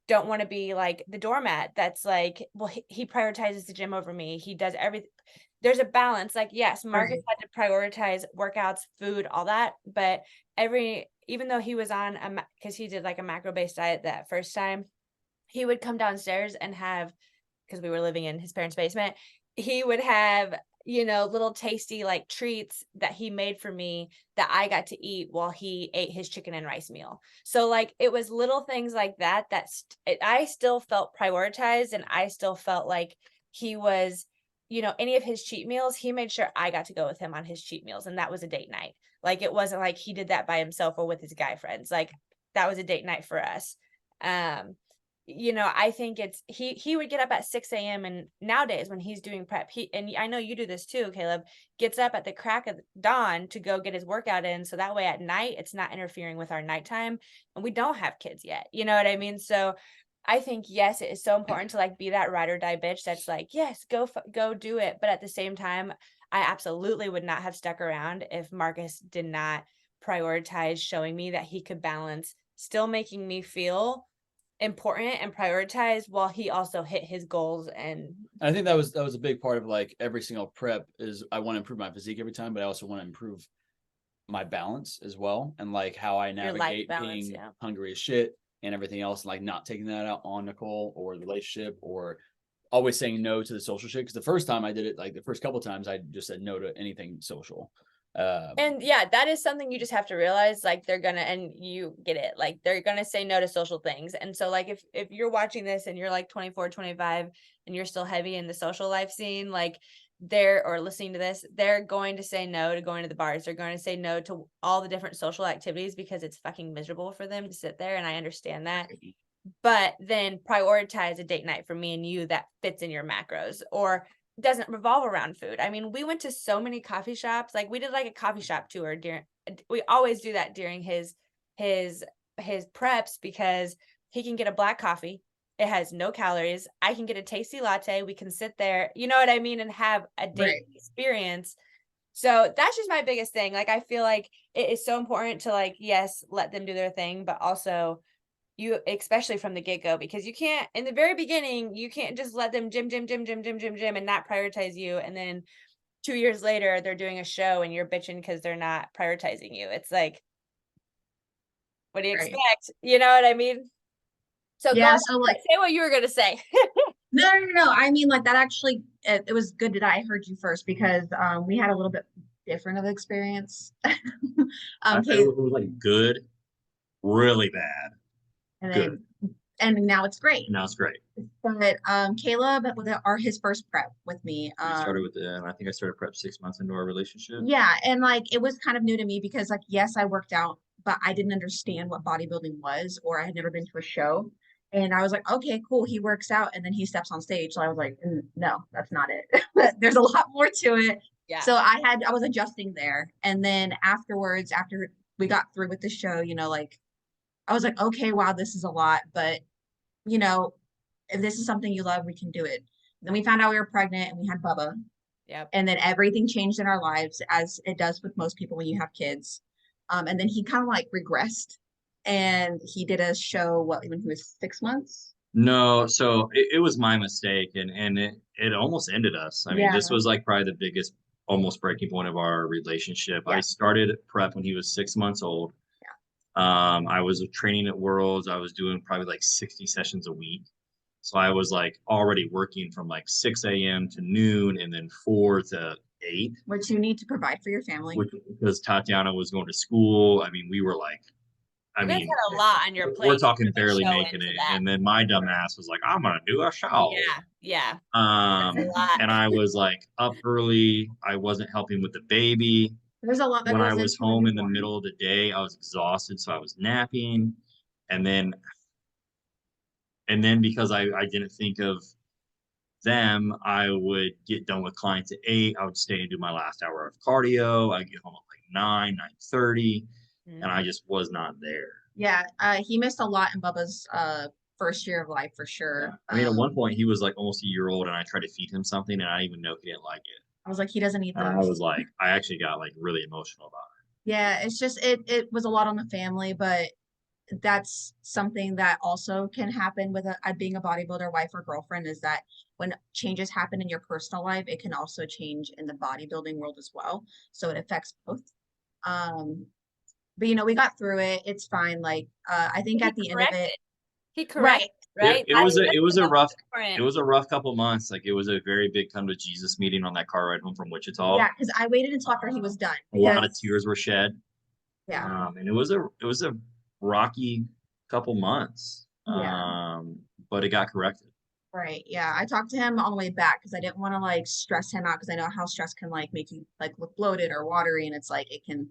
don't want to be like the doormat that's like, well, he prioritizes the gym over me. He does everything. There's a balance. Like, yes, Marcus Right. had to prioritize workouts, food, all that. But even though he was on because he did like a macro-based diet that first time, he would come downstairs and have, because we were living in his parents' basement, he would have, little tasty like treats that he made for me that I got to eat while he ate his chicken and rice meal. So like it was little things like that I still felt prioritized, and I still felt like he was, any of his cheat meals, he made sure I got to go with him on his cheat meals, and that was a date night. Like it wasn't like he did that by himself or with his guy friends. Like that was a date night for us. I think it's he would get up at 6 a.m. and nowadays when he's doing prep, and I know you do this too, Caleb, gets up at the crack of dawn to go get his workout in. So that way at night, it's not interfering with our nighttime, and we don't have kids yet. You know what I mean? So I think, yes, it is so important to like be that ride or die bitch. That's like, yes, go do it. But at the same time, I absolutely would not have stuck around if Marcus did not prioritize showing me that he could balance still making me feel important and prioritized while he also hit his goals. And I think that was a big part of like every single prep is I want to improve my physique every time, but I also want to improve my balance as well, and like how I your life navigate balance, being hungry as shit and everything else, and like not taking that out on Nikole or the relationship, or always saying no to the social shit. Because the first time I did it, like the first couple of times, I just said no to anything social. And yeah, that is something you just have to realize, like they're gonna, and you get it, like they're gonna say no to social things. And so like if you're watching this and you're like 24, 25 and you're still heavy in the social life scene, like they're, or listening to this, they're going to say no to going to the bars. They're going to say no to all the different social activities because it's fucking miserable for them to sit there. And I understand that. But then prioritize a date night for me and you that fits in your macros, or doesn't revolve around food. I mean, we went to so many coffee shops. Like we did like a coffee shop tour during, we always do that during his preps, because he can get a black coffee. It has no calories. I can get a tasty latte. We can sit there, you know what I mean? And have a date experience. So that's just my biggest thing. Like, I feel like it is so important to like, yes, let them do their thing, but also you, especially from the get-go, because you can't, in the very beginning, you can't just let them gym and not prioritize you. And then 2 years later, they're doing a show and you're bitching because they're not prioritizing you. It's like, what do you expect? You know what I mean? So yeah, go so like say what you were gonna say. no. I mean, like that actually, it was good that I heard you first, because we had a little bit different of experience. I thought it was like good, really bad, and good. And now it's great. Now it's great. But Caleb with his first prep with me. We started with I think I started prep 6 months into our relationship. Yeah, and like it was kind of new to me because like yes, I worked out, but I didn't understand what bodybuilding was, or I had never been to a show. And I was like, okay, cool. He works out and then he steps on stage. So I was like, no, that's not it. There's a lot more to it. Yeah. So I was adjusting there. And then afterwards, after we got through with the show, you know, like I was like, okay, wow, this is a lot. But, you know, if this is something you love, we can do it. Then we found out we were pregnant and we had Bubba. Yep. And then everything changed in our lives, as it does with most people when you have kids. And then he kind of like regressed. And he did a show when he was 6 months. No, so it was my mistake, and it almost ended us. I mean, this was like probably the biggest almost breaking point of our relationship. I started prep when he was 6 months old. I was training at Worlds. I was doing probably like 60 sessions a week. So I was like already working from like 6 a.m. to noon and then 4 to 8. Which you need to provide for your family. Because Tatyana was going to school. I mean, we were like, you guys had a lot on your plate. We're talking barely making it. And then my dumb ass was like, I'm going to do a show. Yeah. And I was like up early. I wasn't helping with the baby. There's a lot that when I was home in the middle of the day, I was exhausted, so I was napping. And then because I didn't think of them, I would get done with clients at 8. I would stay and do my last hour of cardio. I'd get home at like 9:30, and I just was not there. Yeah, he missed a lot in Bubba's first year of life for sure. Yeah. I mean, at one point he was like almost a year old, and I tried to feed him something, and I didn't even know he didn't like it. I was like, he doesn't eat those. I was like, I actually got like really emotional about it. Yeah, it's just it was a lot on the family, but that's something that also can happen with being a bodybuilder wife or girlfriend, is that when changes happen in your personal life, it can also change in the bodybuilding world as well. So it affects both. But you know, we got through it. It's fine. Like I think at the end of it, he corrected. Right. It was a rough couple months. Like it was a very big come to Jesus meeting on that car ride home from Wichita. Yeah, because I waited until after he was done. A lot of tears were shed. Yeah. And it was a rocky couple months. But it got corrected. Right. Yeah. I talked to him on the way back because I didn't want to like stress him out, because I know how stress can like make you like look bloated or watery, and it's like it can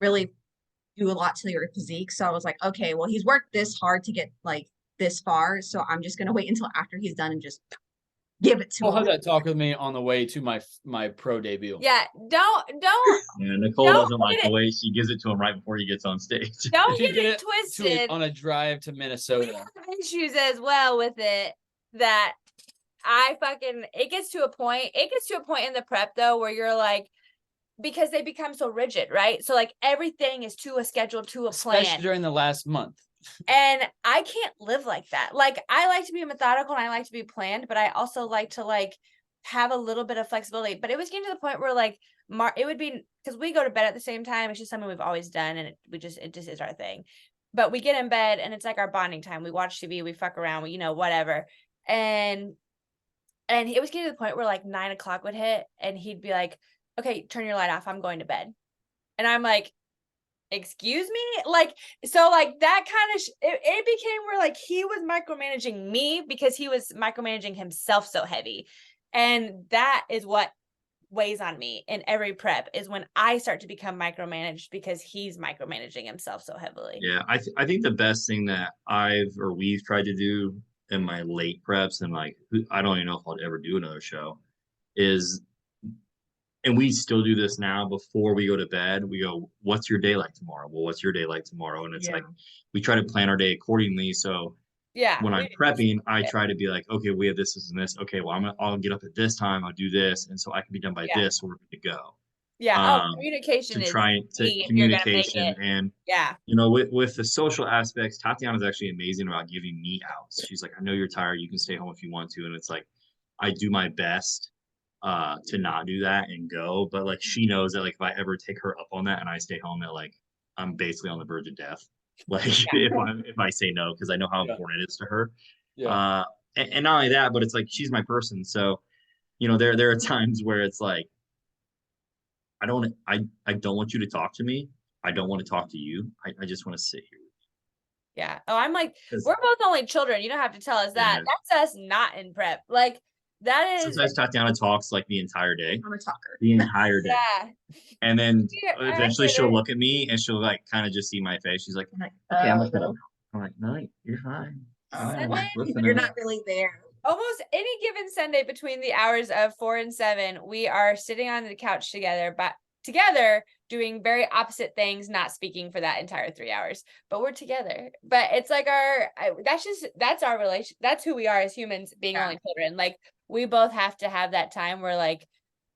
really do a lot to your physique. So I was like, okay, well, he's worked this hard to get like this far, so I'm just gonna wait until after he's done and just give it to him. We'll have that talk with me on the way to my pro debut. Yeah, don't. Yeah, Nikole doesn't like the way she gives it to him right before he gets on stage. Don't get it twisted. On a drive to Minnesota. We have issues as well with it, that it gets to a point in the prep though where you're like, because they become so rigid, right? So like everything is to a schedule, to a plan. Especially during the last month. And I can't live like that. Like, I like to be methodical and I like to be planned, but I also like to like have a little bit of flexibility. But it was getting to the point where like it would be because we go to bed at the same time. It's just something we've always done, and it just is our thing. But we get in bed and it's like our bonding time. We watch TV, we fuck around, we, whatever. And it was getting to the point where like 9 o'clock would hit, and he'd be like, "Okay, turn your light off. I'm going to bed." And I'm like, excuse me, like, so like that kind of it became where like he was micromanaging me because he was micromanaging himself so heavy, and that is what weighs on me in every prep, is when I start to become micromanaged because he's micromanaging himself so heavily. Yeah, I think the best thing that we've tried to do in my late preps, and like I don't even know if I'll ever do another show, is, and we still do this now before we go to bed. We go, "What's your day like tomorrow?" Well, what's your day like tomorrow? And it's like we try to plan our day accordingly. So Yeah, when I'm prepping, I try to be like, "Okay, we have this and this. Okay, well, I'll get up at this time. I'll do this, and so I can be done by this. So we're good to go." yeah. Communication To is try to key if you're gonna make communication, it. and Yeah, with the social aspects, Tatyana is actually amazing about giving me outs. She's like, "I know you're tired. You can stay home if you want to." And it's like, I do my best to not do that and go. But like, she knows that like if I ever take her up on that and I stay home, that like I'm basically on the verge of death. Like if I say no, because I know how Yeah. important it is to her. Yeah. And not only that, but it's like she's my person. So, there are times where it's like, I don't want you to talk to me. I don't want to talk to you. I just want to sit here. yeah. Oh, I'm like, 'Cause, we're both only children. You don't have to tell us that. yeah, That's us not in prep. Like, that is, sometimes Tatiana talks like the entire day, I'm a talker. the entire day. yeah. And then Yeah, I eventually get she'll it. look at me and she'll like kind of just see my face. She's like, I'm like, "Okay, I'm gonna shut up." I'm like, "No, you're fine. I'm Sunday, listening." you're not really there. almost any given Sunday between the hours of 4 and 7, we are sitting on the couch together, but together doing very opposite things, not speaking for that entire 3 hours, but we're together. But it's like that's our relation. That's who we are as humans, being Yeah. only children. Like, we both have to have that time where like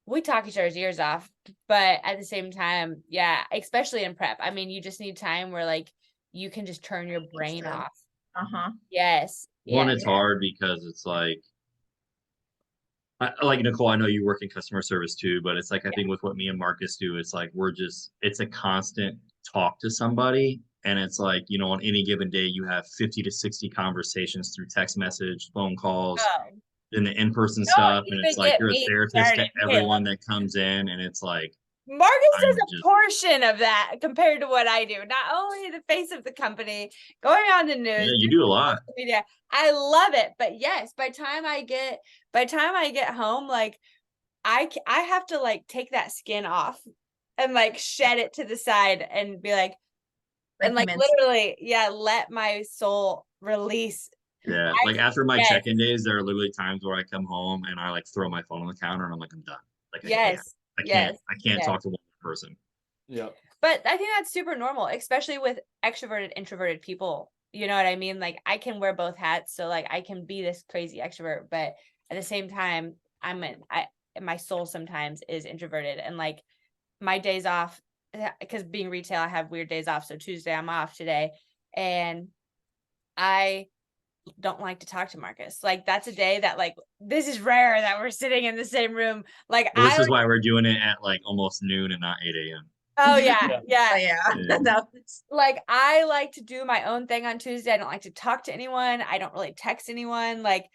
we talk each other's ears off, but at the same time, yeah, especially in prep. I mean, you just need time where like you can just turn your brain off. Uh-huh. Yes. One, Yeah. it's hard because it's like, like Nikole, I know you work in customer service too, but it's like I think with what me and Marcus do, it's like it's a constant talk to somebody. And it's like, on any given day, you have 50 to 60 conversations through text message, phone calls, Oh, then the in-person don't stuff. And it's even like get you're a me therapist to started, everyone Caleb. that comes in. And it's like, Marcus I'm does a just, portion of that compared to what I do. Not only the face of the company, going on the yeah, news, you doing do a lot. social media. I love it. But yes, by the time I get home, like I have to like take that skin off and like shed it to the side and be like, and like literally, yeah, let my soul release. Yeah. Like after my Yes, check-in days, there are literally times where I come home and I like throw my phone on the counter and I'm like, I'm done. Like yes, I yes, can't yes. talk to one person. Yeah. But I think that's super normal, especially with extroverted, introverted people. You know what I mean? Like, I can wear both hats, so like I can be this crazy extrovert, but at the same time, my soul sometimes is introverted, and like my days off, because being retail, I have weird days off. So Tuesday I'm off today, and I don't like to talk to Marcus. Like, that's a day that like this is rare that we're sitting in the same room. Like, Well, this is why we're doing it at like almost noon and not 8 a.m. oh yeah, Yeah. yeah. Yeah. That was- Like, I like to do my own thing on Tuesday. I don't like to talk to anyone. I don't really text anyone. Like,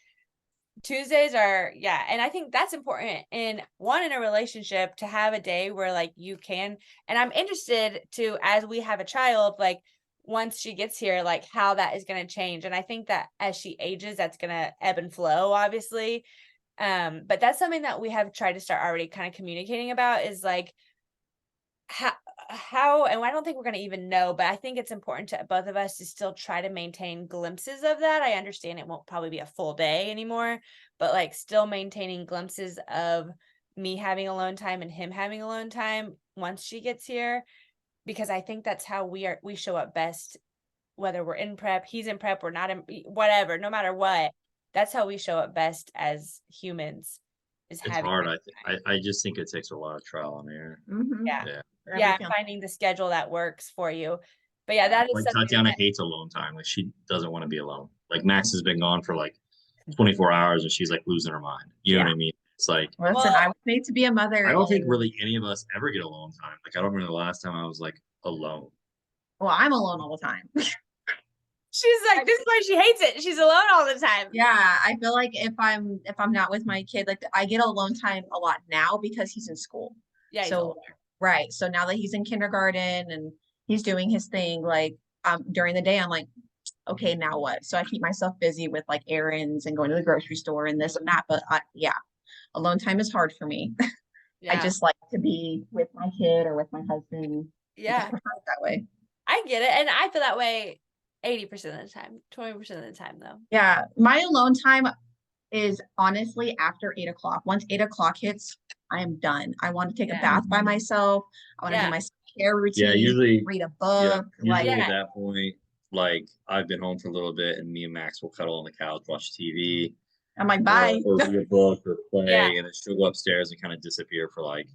Tuesdays are, yeah. And I think that's important in a relationship, to have a day where like you can, and I'm interested to, as we have a child, like once she gets here, like how that is going to change. And I think that as she ages, that's going to ebb and flow, obviously. But that's something that we have tried to start already kind of communicating about, is like, how, and I don't think we're going to even know, but I think it's important to both of us to still try to maintain glimpses of that. I understand it won't probably be a full day anymore, but like still maintaining glimpses of me having alone time and him having alone time once she gets here, because I think that's how we show up best, whether we're in prep, he's in prep, we're not in, whatever, no matter what. That's how we show up best as humans, is It's having hard. that time. I just think it takes a lot of trial and error. Mhm. Yeah. Yeah. For Yeah, every family. finding the schedule that works for you. But yeah, that is Like something Tatyana that, hates alone time. Like she doesn't want to be alone. Like Max has been gone for like 24 hours and she's like losing her mind. You know what I mean? It's like Listen, Well- I was made to be a mother. I don't think and- really any of us ever get alone time. Like I don't remember the last time I was like alone. Well, I'm alone all the time. she's like, this is why she hates it. She's alone all the time. Yeah, I feel like if I'm not with my kid, like I get alone time a lot now because he's in school. Yeah. he's So older. right. So now that he's in kindergarten and he's doing his thing, like during the day, I'm like, okay, now what? So I keep myself busy with like errands and going to the grocery store and this and that. But yeah, alone time is hard for me. I Yeah. just like to be with my kid or with my husband. I just Yeah. prefer it that way. I get it. And I feel that way 80% of the time, 20% of the time though. Yeah, my alone time is honestly after 8 o'clock. Once 8 o'clock hits, I am done. I want to take a Yeah. bath by myself. I want to Yeah. do my care routine. Yeah, usually read a yeah, book. usually Like at that point, like I've been home for a little bit and me and Max will cuddle on the couch, watch TV, I'm like, bye. or read a book or play, Yeah. and then she'll go upstairs and kind of disappear for like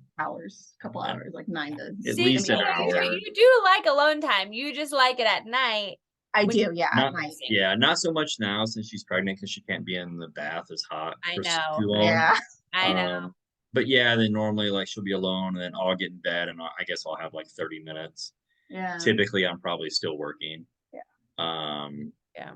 Couple hours, like 9 to. At See, least an you- hour. You do like alone time. You just like it at night. I When- do, yeah, at not night. yeah, not so much now since she's pregnant because she can't be in the bath as hot I for know. too long. Yeah, I know. But yeah, then normally like she'll be alone and then I'll get in bed and I guess I'll have like 30 minutes. yeah. Typically I'm probably still working. Yeah. Yeah.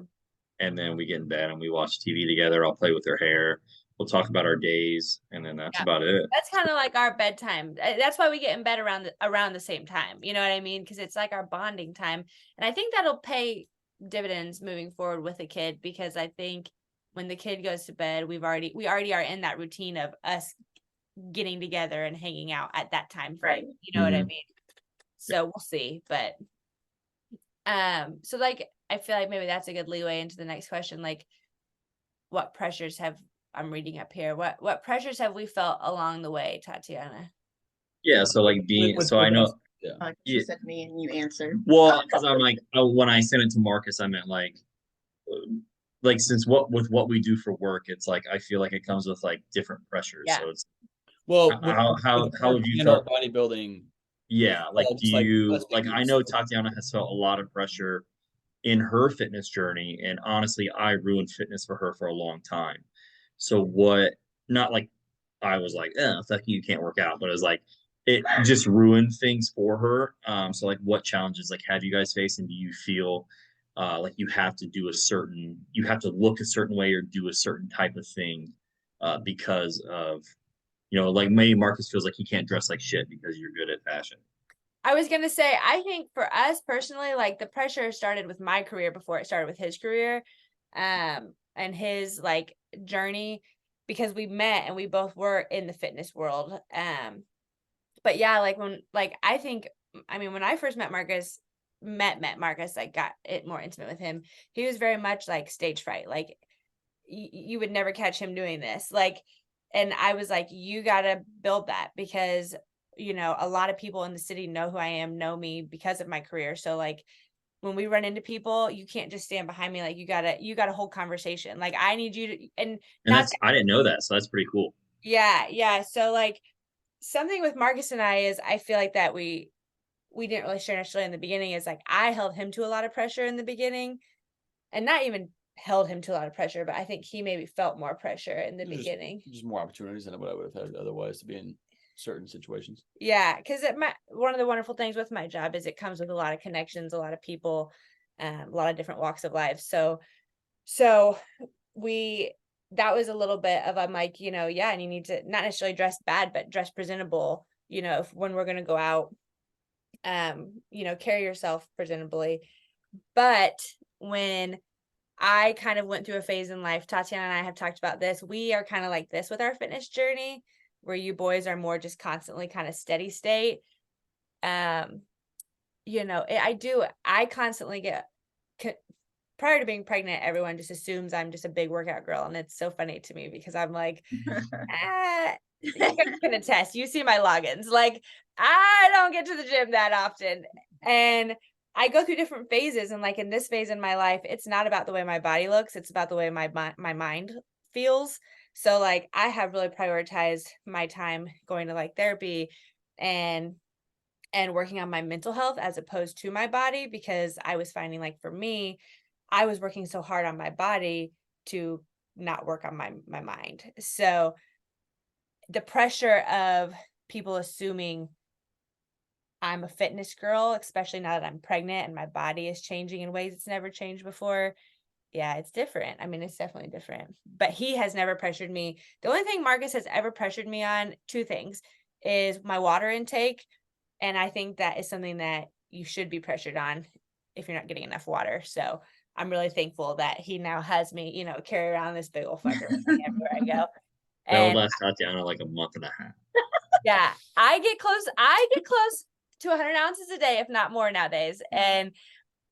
And then we get in bed and we watch TV together. I'll play with her hair. We'll talk about our days and then that's Yeah. about it. That's kind of like our bedtime. That's why we get in bed around the same time. You know what I mean? Because it's like our bonding time. And I think that'll pay dividends moving forward with a kid, because I think when the kid goes to bed, we already are in that routine of us getting together and hanging out at that time frame. Right. You know what I Mhm. mean? So we'll see. But so like I feel like maybe that's a good leeway into the next question. Like, what pressures have I'm reading up here? What pressures have we felt along the way, Tatyana? Yeah, so like being With- so I with know us, yeah. Like Yeah. she said to me and you answered. well because I'm like when I sent it to Marcus I meant like since what we do for work it's like I feel like it comes with like different pressures. Yeah. So it's Well, how with have you and our felt? bodybuilding? Yeah, like Well, do it's like, you let's like be I know honest. Tatyana has felt a lot of pressure in her fitness journey and honestly I ruined fitness for her for a long time. So what not like I was like, fuck you can't work out, but it was like it just ruined things for her. So like what challenges like have you guys faced and do you feel like you have to you have to look a certain way or do a certain type of thing because of like maybe Marcus feels like he can't dress like shit because you're good at fashion. I was gonna say, I think for us personally, like the pressure started with my career before it started with his career, and his like journey, because we met and we both were in the fitness world. But yeah, like when when I first met Marcus, like got it more intimate with him, he was very much like stage fright. Like you would never catch him doing this. Like, and I was like, you gotta build that because a lot of people in the city know who I am, know me because of my career. So like when we run into people, you can't just stand behind me. Like you gotta hold conversation. Like I need you to, and that's I didn't know that, so that's pretty cool. yeah. So like something with Marcus and I is I feel like that we didn't really share necessarily in the beginning is like I held him to a lot of pressure in the beginning, and not even held him to a lot of pressure, but I think he maybe felt more pressure in the beginning. Just more opportunities than what I would have had otherwise to be in certain situations. Yeah, because one of the wonderful things with my job is it comes with a lot of connections, a lot of people, a lot of different walks of life. So that was a little bit of I'm like, yeah, and you need to not necessarily dress bad, but dress presentable, when we're gonna go out, carry yourself presentably. But when I kind of went through a phase in life, Tatyana and I have talked about this. We are kind of like this with our fitness journey, where you boys are more just constantly kind of steady state. I constantly get, prior to being pregnant, everyone just assumes I'm just a big workout girl. And it's so funny to me because I'm like, you guys can attest. You see my logins. Like, I don't get to the gym that often. And I go through different phases. And like in this phase in my life, it's not about the way my body looks. It's about the way my mind feels. So like I have really prioritized my time going to like therapy and and working on my mental health as opposed to my body, because I was finding like for me, I was working so hard on my body to not work on my mind. So the pressure of people assuming I'm a fitness girl, especially now that I'm pregnant and my body is changing in ways it's never changed before. Yeah, it's different. I mean, it's definitely different. But he has never pressured me. The only thing Marcus has ever pressured me on, two things, is my water intake. And I think that is something that you should be pressured on if you're not getting enough water. So I'm really thankful that he now has me, carry around this big old fucker with me everywhere I go. That'll And last Tatyana like a month and a half. yeah, I get close to 100 ounces a day, if not more nowadays. And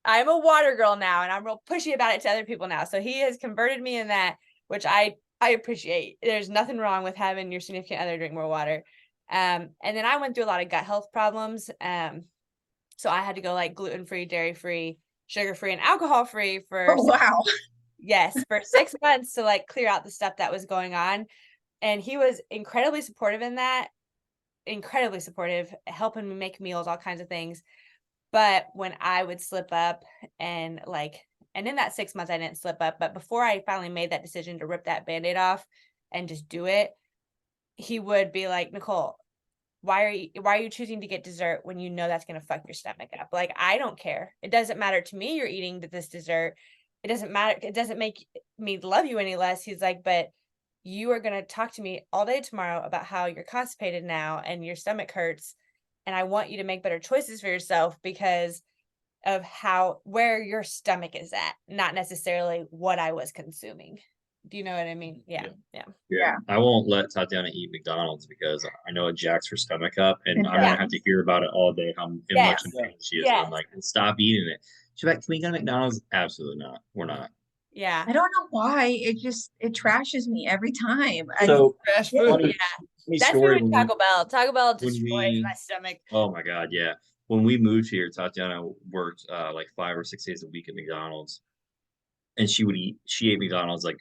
I'm a water girl now, and I'm real pushy about it to other people now. So he has converted me in that, which I appreciate. There's nothing wrong with having your significant other drink more water. And then I went through a lot of gut health problems. So I had to go like gluten-free, dairy-free, sugar-free, and alcohol-free for Oh, wow. yes, for 6 months to like clear out the stuff that was going on. And he was incredibly supportive in that, incredibly supportive, helping me make meals, all kinds of things. But when I would slip up and in that 6 months, I didn't slip up, but before I finally made that decision to rip that Band-Aid off and just do it, he would be like, Nikole, why are you choosing to get dessert when you know that's going to fuck your stomach up? Like, I don't care. It doesn't matter to me. You're eating this dessert. It doesn't matter. It doesn't make me love you any less. He's like, but you are going to talk to me all day tomorrow about how you're constipated now and your stomach hurts. And I want you to make better choices for yourself because of where your stomach is at, not necessarily what I was consuming. Do you know what I mean? Yeah. Yeah. I won't let Tatyana eat McDonald's because I know it jacks her stomach up, and I'm Yeah. gonna have to hear about it all day. How much in pain she is. Yes. I'm like, stop eating it. She's like, can we go to McDonald's? Absolutely not. We're not. Yeah. I don't know why. It trashes me every time. So Fast Yeah. food. funny That's story me with Taco Bell. Taco Bell destroys we- my stomach. Oh my God, yeah. When we moved here, Tatyana worked like 5 or 6 days a week at McDonald's, and she ate McDonald's like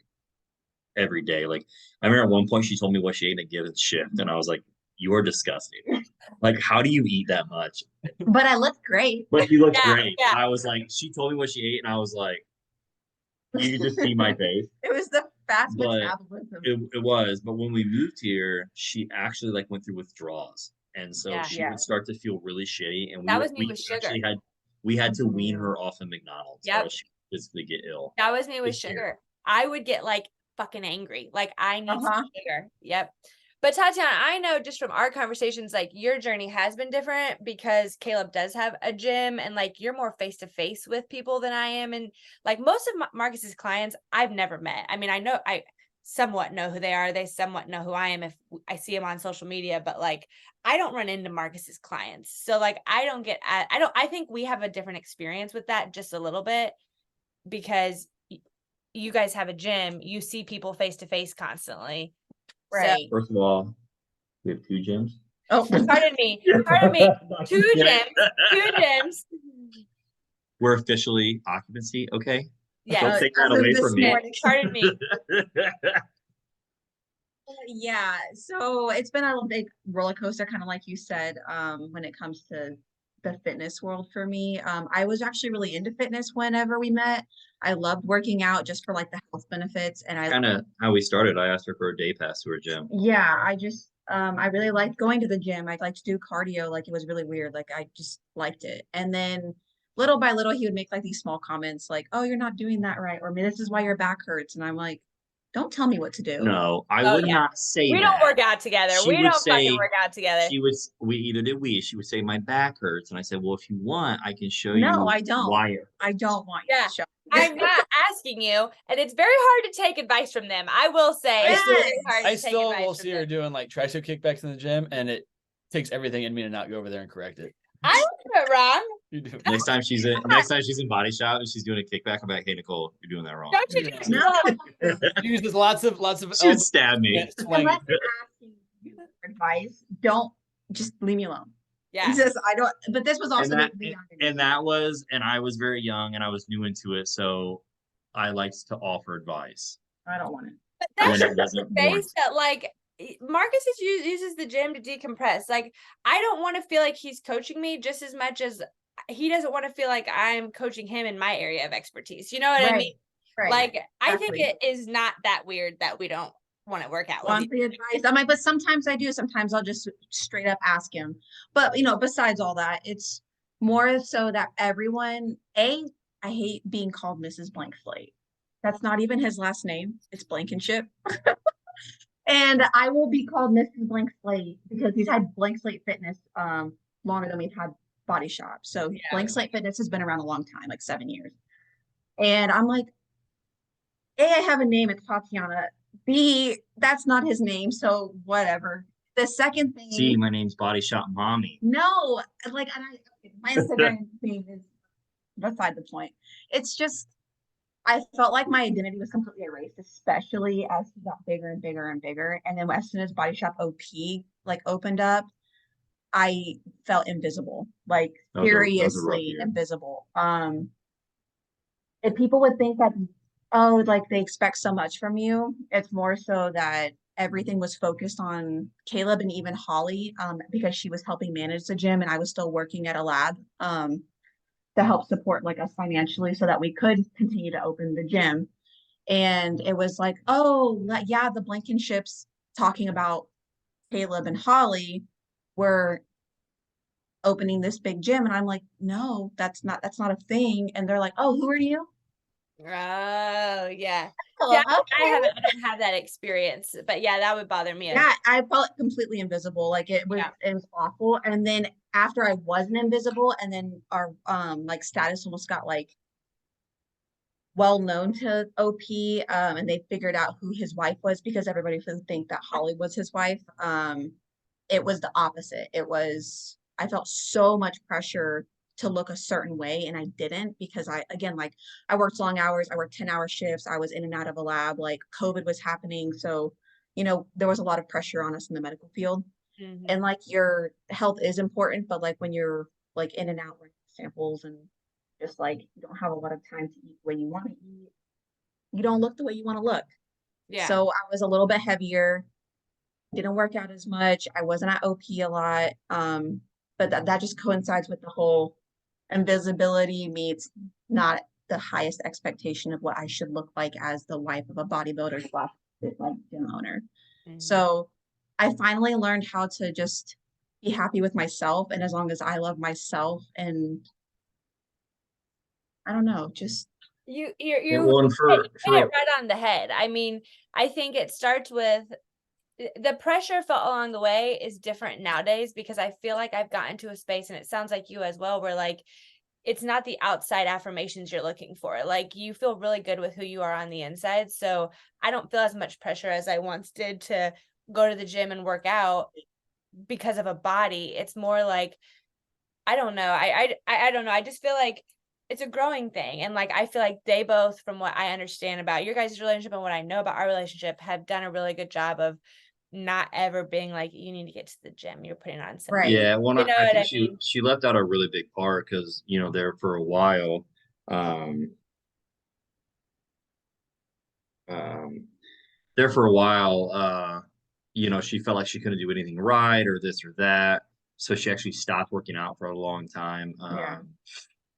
every day. Like I remember at one point she told me what she ate in a given shift, and I was like, "You are disgusting. Like, how do you eat that much?" But I look great. But she looked Yeah, great. yeah. And I was like, she told me what she ate, and I was like, you could just see my face. It was the fast But metabolism. It was, but when we moved here, she actually like went through withdrawals, and so Yeah. she Yeah. would start to feel really shitty. And That was me with sugar. actually had to wean her off of McDonald's, Yep. or else she would physically get ill. That was me with It's weird. sugar. I would get like fucking angry. Like I need Uh-huh. some sugar. Yep. But Tatyana, I know just from our conversations, like your journey has been different because Caleb does have a gym and like you're more face to face with people than I am. And like most of Marcus's clients, I've never met. I mean, I somewhat know who they are. They somewhat know who I am if I see them on social media, but like I don't run into Marcus's clients. So like I think we have a different experience with that just a little bit because you guys have a gym, you see people face to face constantly. Right. First of all, we have 2 gyms. Oh, So, pardon me. Two gyms. We're officially occupancy, okay? Yes. Don't take that as of away this from me. morning. Pardon me. Yeah, so it's been a big roller coaster, kind of like you said, when it comes to the fitness world for me. I was actually really into fitness whenever we met. I loved working out just for like the health benefits, and I Kind of how we started. I asked her for a day pass to her gym. yeah, I really liked going to the gym. I'd like to do cardio, like it was really weird. Like I just liked it. And then little by little, he would make like these small comments like, "Oh, you're not doing that right," or "This is why your back hurts." And I'm like, "Don't tell me what to do." No, I Oh, would yeah. not say We that. don't work out together. She We would don't fucking say- work out together. She would say my back hurts, and I said, well, if you want, I can show you. No, I don't. Why it I don't want you Yeah. to show. I'm not asking you, and it's very hard to take advice from them. I will say, I it's still- very hard to I take still advice will from see her them. doing like tricep kickbacks in the gym, and it takes everything in me to not go over there and correct it. I don't do it wrong. You do. Next time she's in body shop and she's doing a kickback, I'm like, hey Nicole, you're doing that wrong. Don't you Yeah. do No. She uses lots of She would stab me. swing. Unless I'm asking you for advice, don't just leave me alone. Yeah. It's just I don't. But this was also that- the young And I was very young and I was new into it, so I liked to offer advice Oh, I don't want it. But when that's it wasn't face warranted. that like Marcus uses the gym to decompress. Like, I don't want to feel like he's coaching me just as much as he doesn't want to feel like I'm coaching him in my area of expertise. You know what I mean? Right. Like, I think Exactly. it is not that weird that we don't want to work out with Want the advice. I'm like, but sometimes I do. Sometimes I'll just straight up ask him. But besides all that, it's more so that everyone, I hate being called Mrs. Blankslate. That's not even his last name. It's Blankenship. And I will be called Mrs. Blankslate because he's had Blankslate Fitness longer than we've had Body Shop. So Blankslate Fitness has been around a long time, like 7 years. And I'm like, A, I have a name, it's Tatyana. B, that's not his name, so whatever. The second thing, See, my name's Body Shop Mommy. no, like my Instagram name is beside the point. It's just I felt like my identity was completely erased, especially as he got bigger and bigger and bigger. And then as soon as Body Shop OP like opened up, I felt invisible, like That was a rough seriously year. invisible. If people would think that, oh, like they expect so much from you, it's more so that everything was focused on Caleb and even Holly, because she was helping manage the gym and I was still working at a lab, to help support like us financially so that we could continue to open the gym. And it was like, oh, yeah, the Blankenships talking about Caleb and Holly were opening this big gym. And I'm like, no, that's not a thing. And they're like, oh, who are you? Oh, yeah. Oh, Yeah, okay. I don't have that experience, but yeah, that would bother me. Yeah, I felt completely invisible. Like it was awful. And then after I wasn't invisible, and then our like status almost got like well known to OP, and they figured out who his wife was because everybody would think that Holly was his wife. It was the opposite. I felt so much pressure to look a certain way and I didn't because I worked long hours, I worked 10-hour shifts, I was in and out of a lab, like COVID was happening. So, there was a lot of pressure on us in the medical field. And like your health is important, but like when you're like in and out with samples and just like you don't have a lot of time to eat the way you want to eat, you don't look the way you want to look. Yeah. So I was a little bit heavier, didn't work out as much. I wasn't at OP a lot. But that just coincides with the whole invisibility meets not the highest expectation of what I should look like as the wife of a bodybuilder / like gym owner. So I finally learned how to just be happy with myself. And as long as I love myself and I don't know, just You Well, and hit it right on the head. I mean, I think it starts with the pressure felt along the way is different nowadays because I feel like I've gotten to a space, and it sounds like you as well, where like it's not the outside affirmations you're looking for. Like you feel really good with who you are on the inside. So I don't feel as much pressure as I once did to go to the gym and work out because of a body. It's more like, I don't know. I don't know. I just feel like it's a growing thing. And like, I feel like they both, from what I understand about your guys' relationship and what I know about our relationship, have done a really good job of not ever being like, you need to get to the gym, you're putting on some right. Yeah, well, you know I what think I mean? she left out a really big part because there for a while, um, um, there for a while, she felt like she couldn't do anything right or this or that, so she actually stopped working out for a long time. Yeah.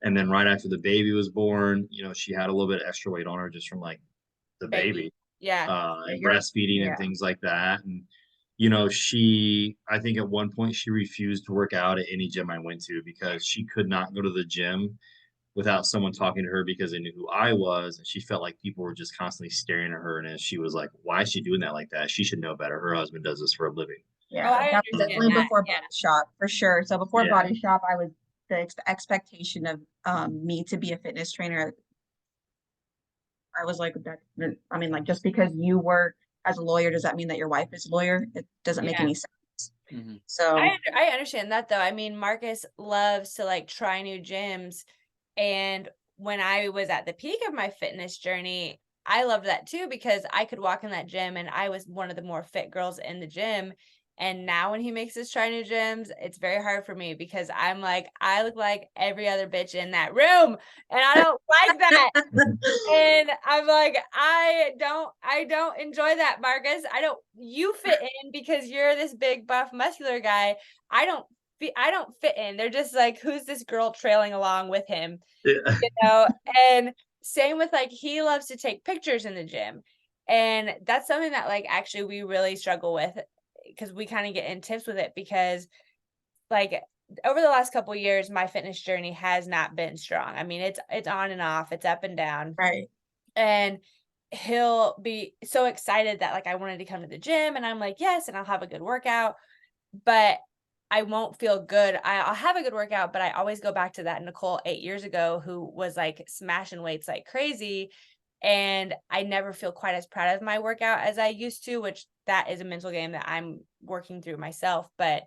And then right after the baby was born, she had a little bit of extra weight on her just from like the baby, Yeah. and breastfeeding and things like that. And I think at one point she refused to work out at any gym I went to because she could not go to the gym without someone talking to her because they knew who I was. And she felt like people were just constantly staring at her. And she was like, why is she doing that like that? She should know better. Her husband does this for a living. Yeah, I that was understand definitely that. before Yeah. Body Shop for sure. So before Yeah. Body Shop, I was the expectation of me to be a fitness trainer. I was like that. I mean, like just because you work as a lawyer, does that mean that your wife is a lawyer? It doesn't make any sense. So I understand that though. I mean, Marcus loves to like try new gyms. And when I was at the peak of my fitness journey, I loved that too because I could walk in that gym and I was one of the more fit girls in the gym. And now when he makes us try new gyms, it's very hard for me because I'm like, I look like every other bitch in that room, and I don't like that. And I'm like, I don't enjoy that, Marcus. You fit in because you're this big, buff, muscular guy. I don't fit in. They're just like, who's this girl trailing along with him? Yeah. And same with like, he loves to take pictures in the gym. And that's something that like, actually we really struggle with because we kind of get in tips with it because like over the last couple of years, my fitness journey has not been strong. I mean, it's on and off, it's up and down. Right. And he'll be so excited that like I wanted to come to the gym, and I'm like, yes, and I'll have a good workout, but I won't feel good. I'll have a good workout, but I always go back to that Nikole 8 years ago who was like smashing weights like crazy. And I never feel quite as proud of my workout as I used to, which that is a mental game that I'm working through myself. But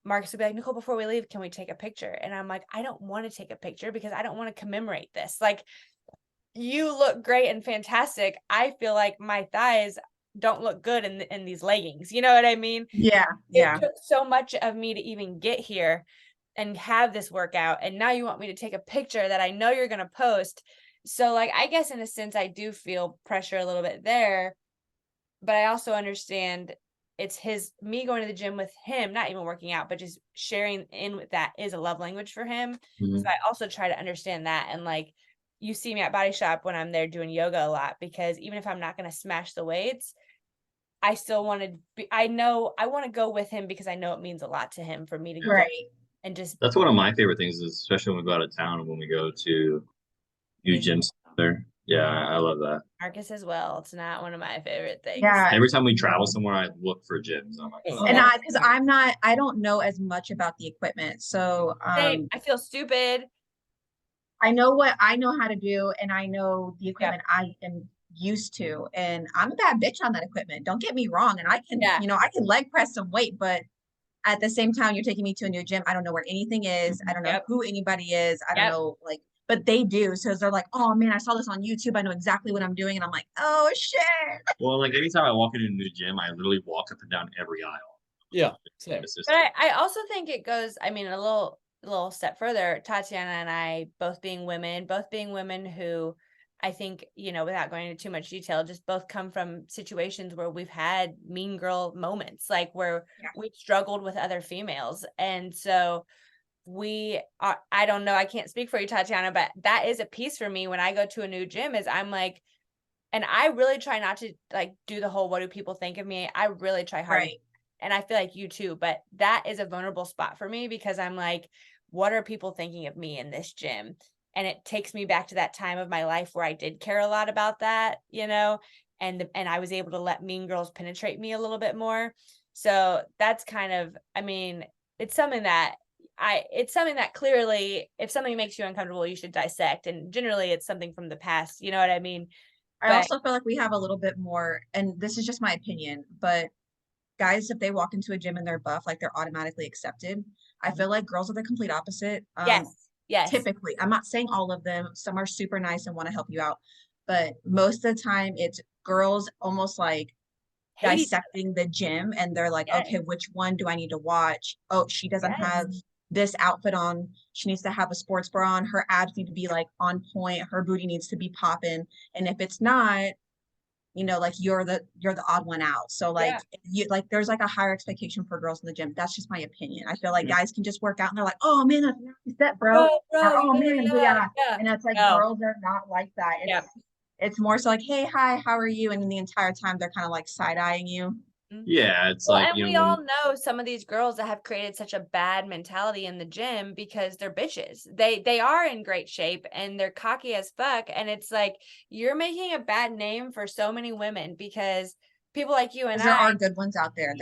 Marcus would be like, Nikole, before we leave, can we take a picture? And I'm like, I don't want to take a picture because I don't want to commemorate this. Like, you look great and fantastic. I feel like my thighs don't look good in these leggings. You know what I mean? Yeah. It Yeah. took so much of me to even get here and have this workout. And now you want me to take a picture that I know you're going to post. So like, I guess in a sense, I do feel pressure a little bit there, but I also understand it's me going to the gym with him, not even working out, but just sharing in with that is a love language for him. Mhm. So I also try to understand that. And like, you see me at Body Shop when I'm there doing yoga a lot, because even if I'm not going to smash the weights, I still want to be, I know I want to go with him because I know it means a lot to him for me to go Right. and just That's one of my favorite things, is especially when we go out of town and when we go to new gyms there. Yeah, I love that. Marcus as well. It's not one of my favorite things. Yeah. Every time we travel somewhere, I look for gyms. I'm like, oh. And because I don't know as much about the equipment. So Same. I feel stupid. I know what I know how to do, and I know the Yep. equipment I am used to, and I'm a bad bitch on that equipment. Don't get me wrong. And I can, Yeah. I can leg press some weight, but at the same time, you're taking me to a new gym. I don't know where anything is. I don't know Yep. who anybody is. I don't Yep. know, like, but they do. So they're like, oh man, I saw this on YouTube. I know exactly what I'm doing. And I'm like, oh shit. Well, like anytime I walk into a new gym, I literally walk up and down every aisle. Yeah, same. But I also think it goes, I mean, a little step further. Tatyana and I both being women who I think, without going into too much detail, just both come from situations where we've had mean girl moments, like where we've struggled with other females. And so I don't know, I can't speak for you, Tatyana, but that is a piece for me when I go to a new gym, is I'm like, and I really try not to like do the whole, what do people think of me? I really try hard. Right. And I feel like you too, but that is a vulnerable spot for me because I'm like, what are people thinking of me in this gym? And it takes me back to that time of my life where I did care a lot about that, and I was able to let mean girls penetrate me a little bit more. So that's kind of, I mean, it's something that clearly, if something makes you uncomfortable, you should dissect. And generally it's something from the past, you know what I mean? I But also feel like we have a little bit more, and this is just my opinion, but guys, if they walk into a gym and they're buff, like they're automatically accepted. I feel like girls are the complete opposite. yes. Typically, I'm not saying all of them. Some are super nice and want to help you out, but most of the time, it's girls almost like dissecting the gym, and they're like, Yes. okay, which one do I need to watch? Oh, she doesn't have this outfit on. She needs to have a sports bra on. Her abs need to be like on point. Her booty needs to be popping. And if it's not, like you're the odd one out. So like there's like a higher expectation for girls in the gym. That's just my opinion. I feel like guys can just work out and they're like, oh man, that's nice set, bro. Or, oh man, yeah. And it's like girls are not like that. It's more so like, hey, hi, how are you? And then the entire time they're kind of like side-eyeing you. Yeah, it's Well, like, and we all know some of these girls that have created such a bad mentality in the gym because they're bitches. They are in great shape and they're cocky as fuck. And it's like, you're making a bad name for so many women because people like you and there are good ones out there.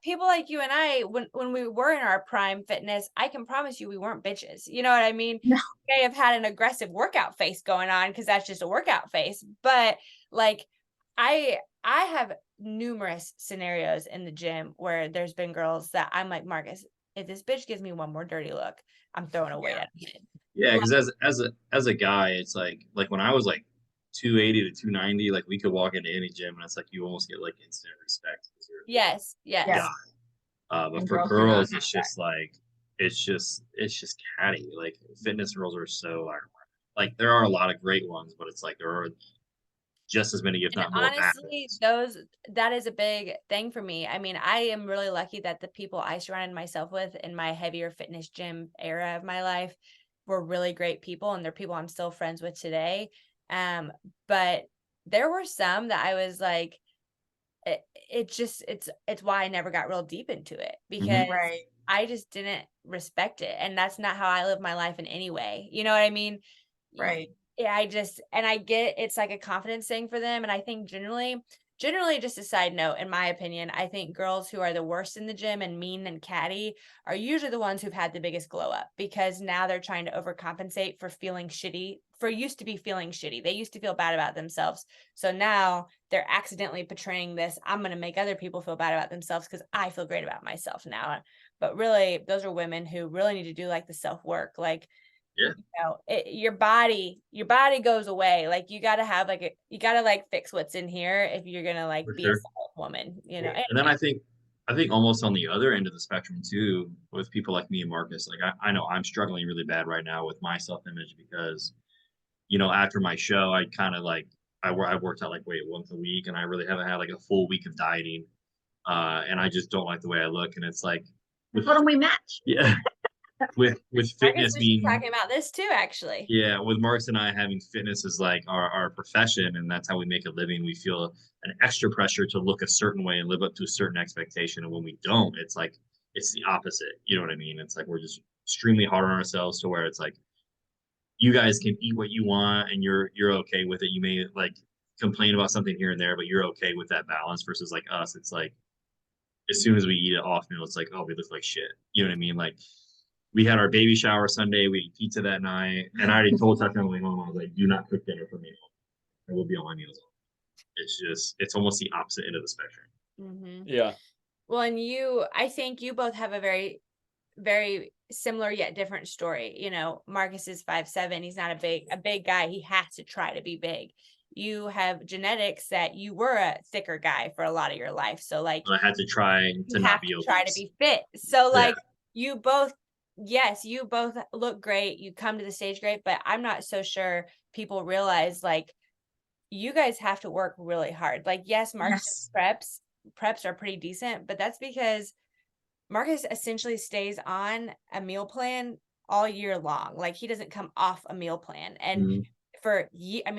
People like you and I, when we were in our prime fitness, I can promise you we weren't bitches. You know what I mean? No. We may have had an aggressive workout face going on because that's just a workout face. But like, I have numerous scenarios in the gym where there's been girls that I'm like, Marcus, if this bitch gives me one more dirty look, I'm throwing away at it. Yeah, because as a guy, it's like when I was like 280 to 290, like we could walk into any gym and it's like you almost get like instant respect because you're a Yes, Yeah. yes. but And for girls do not girls, have it's that. just like it's just catty. Like fitness girls are so like there are a lot of great ones, but it's like there are just as many, if And not more, bad honestly, ones. that is a big thing for me. I mean, I am really lucky that the people I surrounded myself with in my heavier fitness gym era of my life were really great people, and they're people I'm still friends with today. But there were some that I was like, it's why I never got real deep into it, because Right. I just didn't respect it, and that's not how I live my life in any way. You know what I mean? Right. Yeah, I get it's like a confidence thing for them. And I think generally, just a side note, in my opinion, I think girls who are the worst in the gym and mean and catty are usually the ones who've had the biggest glow up, because now they're trying to overcompensate for feeling shitty, for used to be feeling shitty. They used to feel bad about themselves. So now they're accidentally portraying this, I'm going to make other people feel bad about themselves because I feel great about myself now. But really, those are women who really need to do like the self work. Like, Yeah. your body goes away. Like you got to have like you got to like fix what's in here if you're going to like For be a sure. solid woman, And then I think almost on the other end of the spectrum too, with people like me and Marcus, like I know I'm struggling really bad right now with my self-image because, after my show, I kind of like I worked out like once a week, and I really haven't had like a full week of dieting, and I just don't like the way I look, and it's like, That's what we match. yeah, with Marcus fitness was just being talking about this too, actually. yeah, with Marks and I having fitness as like our profession, and that's how we make a living. We feel an extra pressure to look a certain way and live up to a certain expectation. And when we don't, it's like it's the opposite. You know what I mean? It's like we're just extremely hard on ourselves to where it's like you guys can eat what you want and you're okay with it. You may like complain about something here and there, but you're okay with that balance versus like us. It's like as soon as we eat it off meal, it's like, oh, we look like shit. You know what I mean? Like we had our baby shower Sunday. We ate pizza that night, and I already told Tatyana going home, I was like, "Do not cook dinner for me. I will be on my meals." It's almost the opposite end of the spectrum. Mm-hmm. Yeah. Well, and I think you both have a very, very similar yet different story. Marcus is 5'7". He's not a big guy. He has to try to be big. You have genetics that you were a thicker guy for a lot of your life. So like I had to try to you not have be to obese. try to be fit. So Yeah. like you both, yes, you both look great. You come to the stage great, but I'm not so sure people realize like you guys have to work really hard. Like, yes, Marcus' preps are pretty decent, but that's because Marcus essentially stays on a meal plan all year long. Like he doesn't come off a meal plan. And Mhm.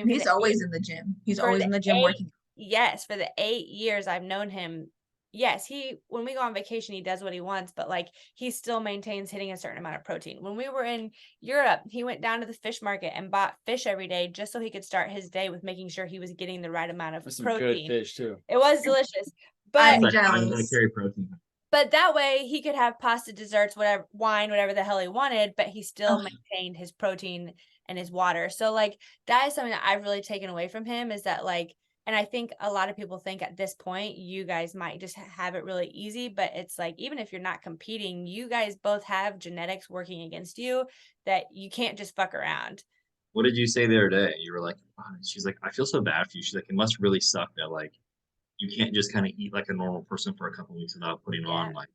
He's always in the gym. He's for always the in the gym working. yes, for the 8 years I've known him, yes, when we go on vacation, he does what he wants, but like he still maintains hitting a certain amount of protein. When we were in Europe, he went down to the fish market and bought fish every day just so he could start his day with making sure he was getting the right amount of That's some good protein. fish too. It was delicious. I'm But I jealous. carry protein. but that way he could have pasta, desserts, whatever, wine, whatever the hell he wanted, but he still maintained his protein and his water. So like that is something that I've really taken away from him, is that like, and I think a lot of people think at this point you guys might just have it really easy, but it's like even if you're not competing, you guys both have genetics working against you that you can't just fuck around. What did you say the other day? You were like, oh, she's like, I feel so bad for you. She's like, it must really suck that like you can't just kind of eat like a normal person for a couple of weeks without putting on like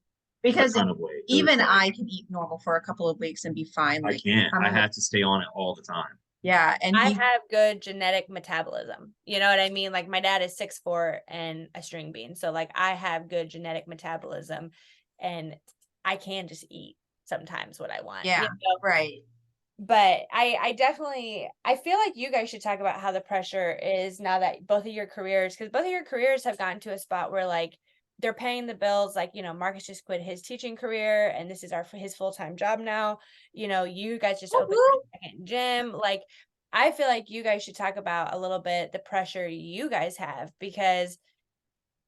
Because a ton of weight. even I can eat normal for a couple of weeks and be fine. I Like can't. I have to stay on it all the time. yeah, and I have good genetic metabolism. You know what I mean? Like my dad is 6'4" and a string bean. So like I have good genetic metabolism and I can just eat sometimes what I want. yeah, right. But I definitely, I feel like you guys should talk about how the pressure is now that both of your careers, because both of your careers have gotten to a spot where like they're paying the bills. Like, Marcus just quit his teaching career and this is his full-time job now. You guys just opened your second gym. Like, I feel like you guys should talk about a little bit the pressure you guys have,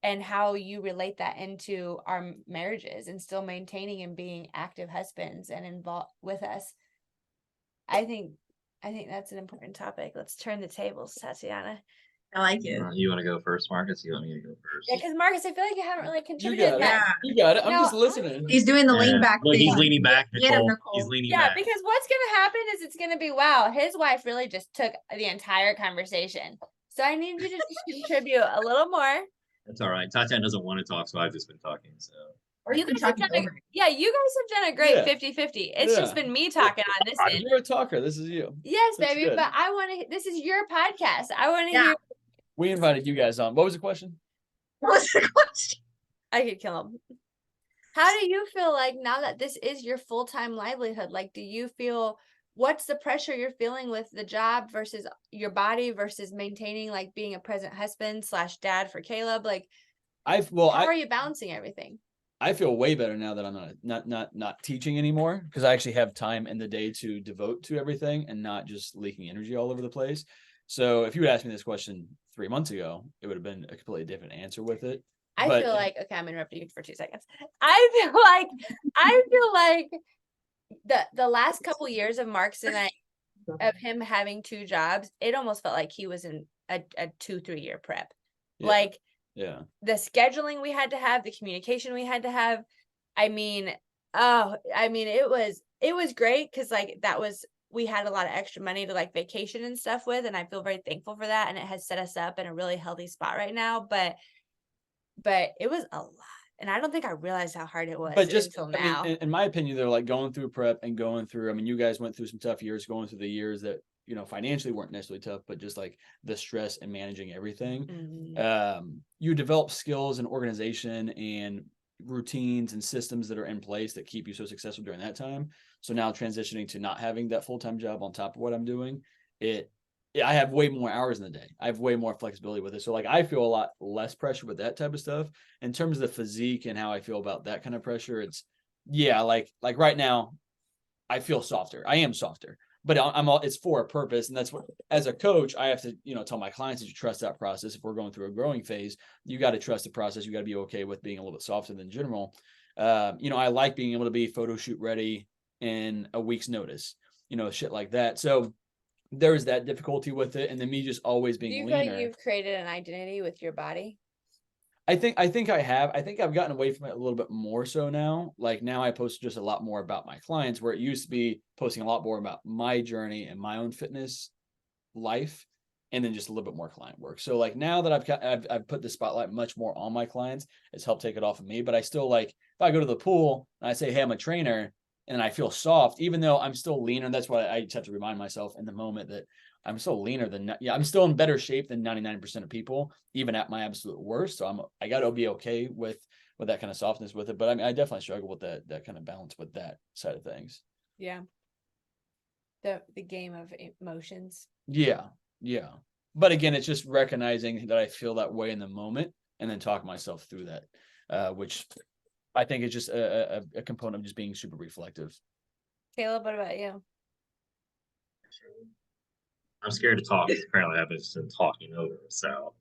and how you relate that into our marriages and still maintaining and being active husbands and involved with us. I think that's an important topic. Let's turn the tables, Tatyana. I like it. You want to go first, Marcus? You want me to go Yeah, first? because Marcus, I feel like you haven't really You contributed got it. much. Yeah. You got it. I'm No, just listening. He's doing the lean Yeah. back Look, he's thing. leaning back, Get him, Nicole. He's Nicole. leaning Yeah, back. because what's gonna happen is it's gonna be wow, his wife really just took the entire conversation. So I need you to just contribute a little more. That's all right. Tatyana doesn't want to talk, so I've just been talking. So Or You you can guys have talk done over. yeah, you guys have done a great Yeah. 50-50. It's just Yeah. been me talking on this end. You're a talker. This is you. Yes, That's baby, good. but I want to. This is your podcast. I want to Yeah. hear. We invited you guys on. What was the question? What's the question? I could kill him. How do you feel like now that this is your full-time livelihood? Like, do you feel what's the pressure you're feeling with the job versus your body versus maintaining like being a present husband / dad for Caleb? Like, how are you balancing everything? I feel way better now that I'm not teaching anymore because I actually have time in the day to devote to everything and not just leaking energy all over the place. So if you had asked me this question 3 months ago, it would have been a completely different answer with it. I But feel like okay, I'm interrupting you for 2 seconds. I feel like the last couple years of Mark's and I of him having 2 jobs, it almost felt like he was in a 2-3 year prep. Yeah. Like yeah, the scheduling we had to have, the communication we had to have. I mean, it was great because like we had a lot of extra money to like vacation and stuff with, and I feel very thankful for that. And it has set us up in a really healthy spot right now. But it was a lot. And I don't think I realized how hard it was but just until I now. mean, in my opinion, they're like going through prep and going through. I mean, you guys went through some tough years, going through the years that financially weren't necessarily tough, but just like the stress and managing everything. You develop skills and organization and routines and systems that are in place that keep you so successful during that time. So now transitioning to not having that full-time job on top of what I'm doing, I have way more hours in the day. I have way more flexibility with it. So like I feel a lot less pressure with that type of stuff. In terms of the physique and how I feel about that kind of pressure, it's like right now, I feel softer. I am softer, but it's for a purpose. And that's what, as a coach, I have to, tell my clients that you trust that process. If we're going through a growing phase, you got to trust the process. You got to be okay with being a little bit softer than general. I like being able to be photo shoot ready in a week's notice, shit like that. So there is that difficulty with it. And then me just always being Do you leaner. feel like you've created an identity with your body? I think I have. I think I've gotten away from it a little bit more so now. Like now I post just a lot more about my clients, where it used to be posting a lot more about my journey and my own fitness life, and then just a little bit more client work. So like now that I've put the spotlight much more on my clients, it's helped take it off of me. But I still like if I go to the pool and I say, hey, I'm a trainer, and I feel soft, even though I'm still leaner. That's why I just have to remind myself in the moment that I'm still leaner than, I'm still in better shape than 99% of people, even at my absolute worst. So I got to be okay with that kind of softness with it. But I mean, I definitely struggle with that kind of balance with that side of things. Yeah. The game of emotions. Yeah. Yeah. But again, it's just recognizing that I feel that way in the moment and then talk myself through that, which I think is just a component of just being super reflective. Caleb, what about you? I'm scared to talk. Apparently, I've just been talking over. So,